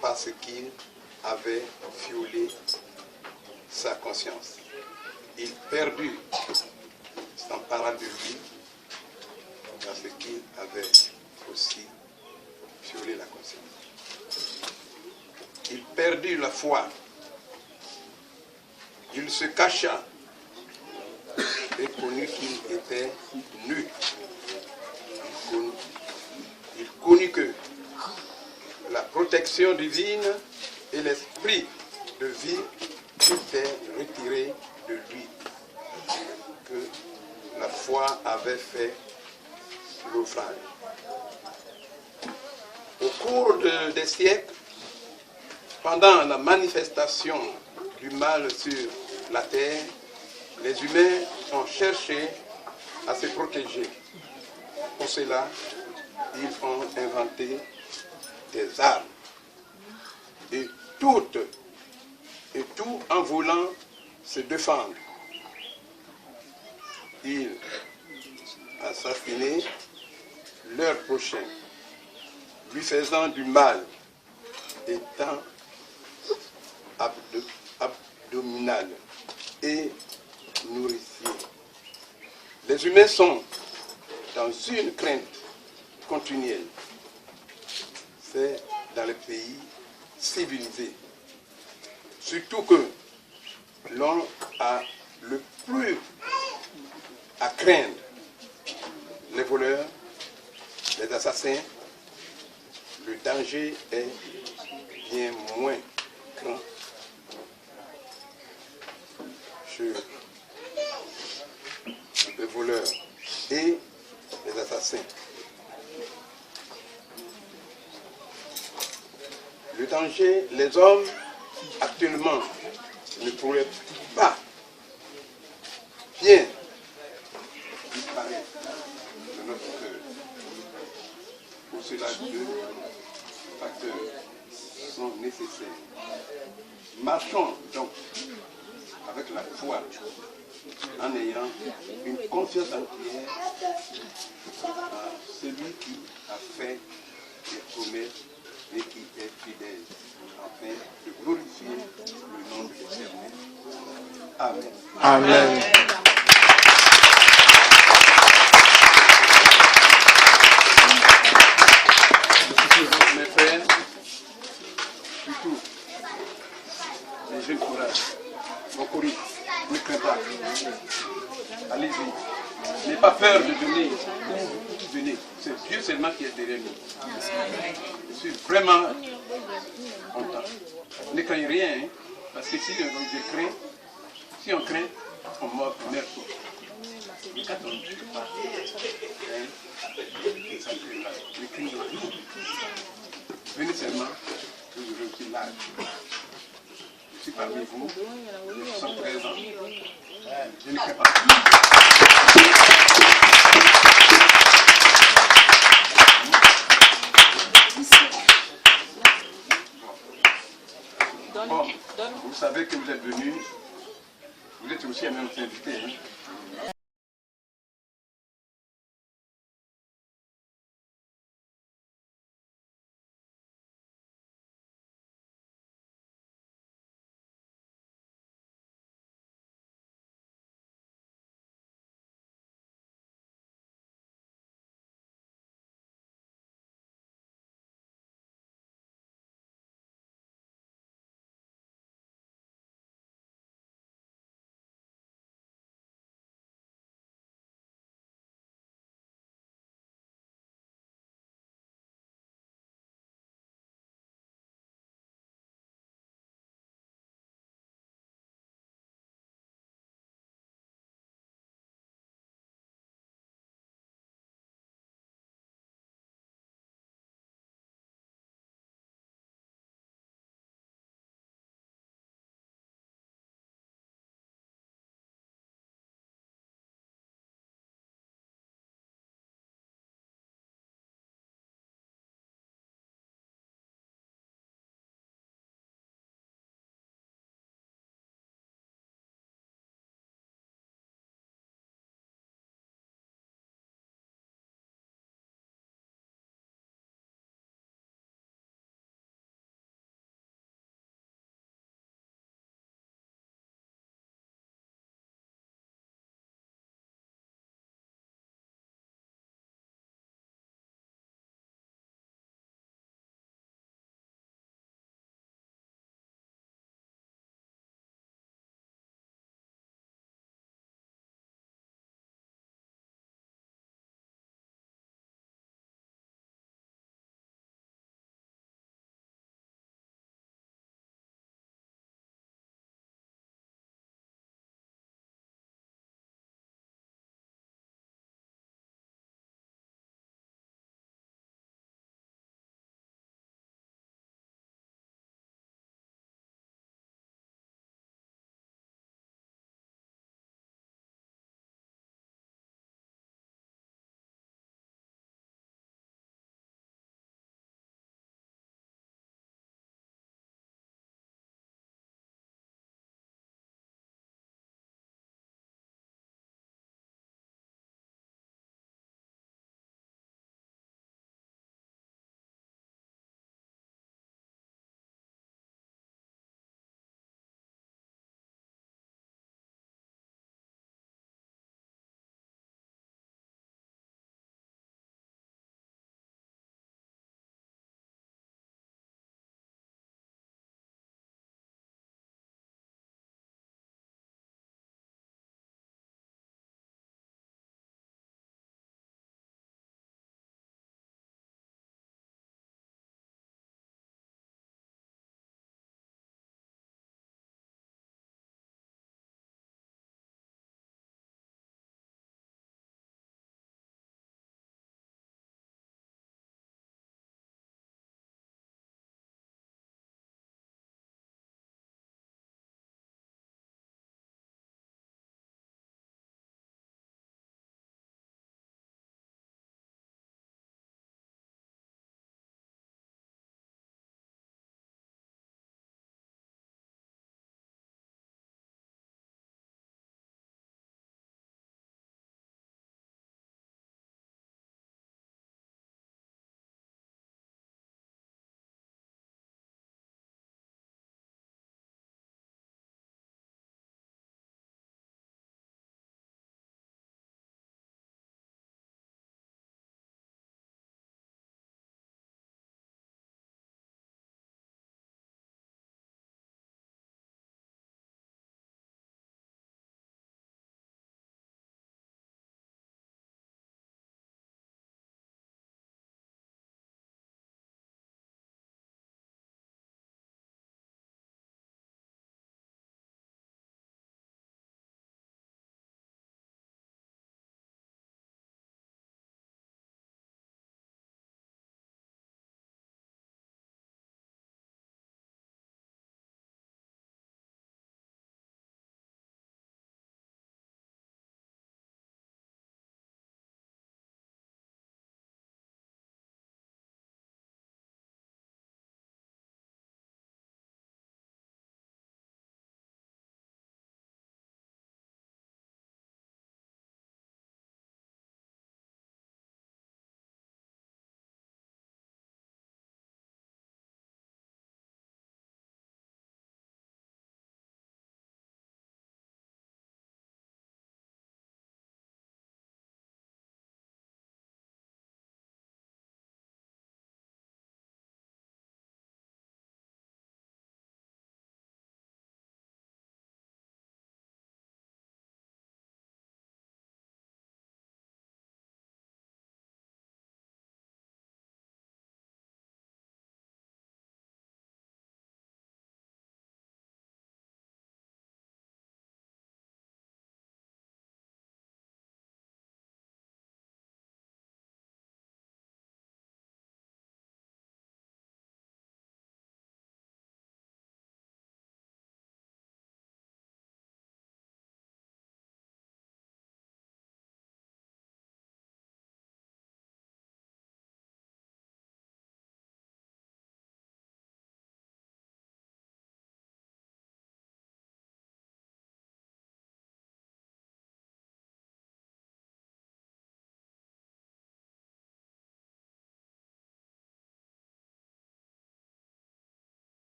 parce qu'il avait violé sa conscience. Il perdut, s'empara de lui parce qu'il avait aussi violé la conscience. Il perdit la foi. Il se cacha et connut qu'il était nu. Il connut que la protection divine et l'esprit de vie étaient retirés de lui, que la foi avait fait l'ouvrage. Au cours des siècles, pendant la manifestation du mal sur la terre, les humains ont cherché à se protéger. Pour cela, ils ont inventé des armes. Et tout en voulant se défendre. Ils assassinaient leur prochain, lui faisant du mal, étant abdominal et nourricier. Les humains sont dans une crainte continuelle. C'est dans les pays civilisés. Surtout que l'on a le plus à craindre les voleurs, les assassins. Le danger est bien moins grand chez les voleurs et les assassins. Le danger, les hommes actuellement ne pourraient pas bien disparaître de notre cœur. Pour cela, deux facteurs sont nécessaires. Marchons donc avec la foi en ayant une confiance entière à celui qui a fait des promesses et qui est fidèle, afin de glorifier le nom de l'Éternel. Amen. Amen. Mes frères, surtout les jeunes courage, mon courrier, ne crains pas. Allez-y. N'ayez pas peur de venir. Venez. C'est Dieu seulement qui est derrière nous. Je suis vraiment content. Ne craignez rien, hein, parce que si on craint, on meurt tous. Mais quand on ne craint pas, le cri de tout. Venez seulement, je suis là. Je suis parmi vous, je suis présent. Je ne crains pas.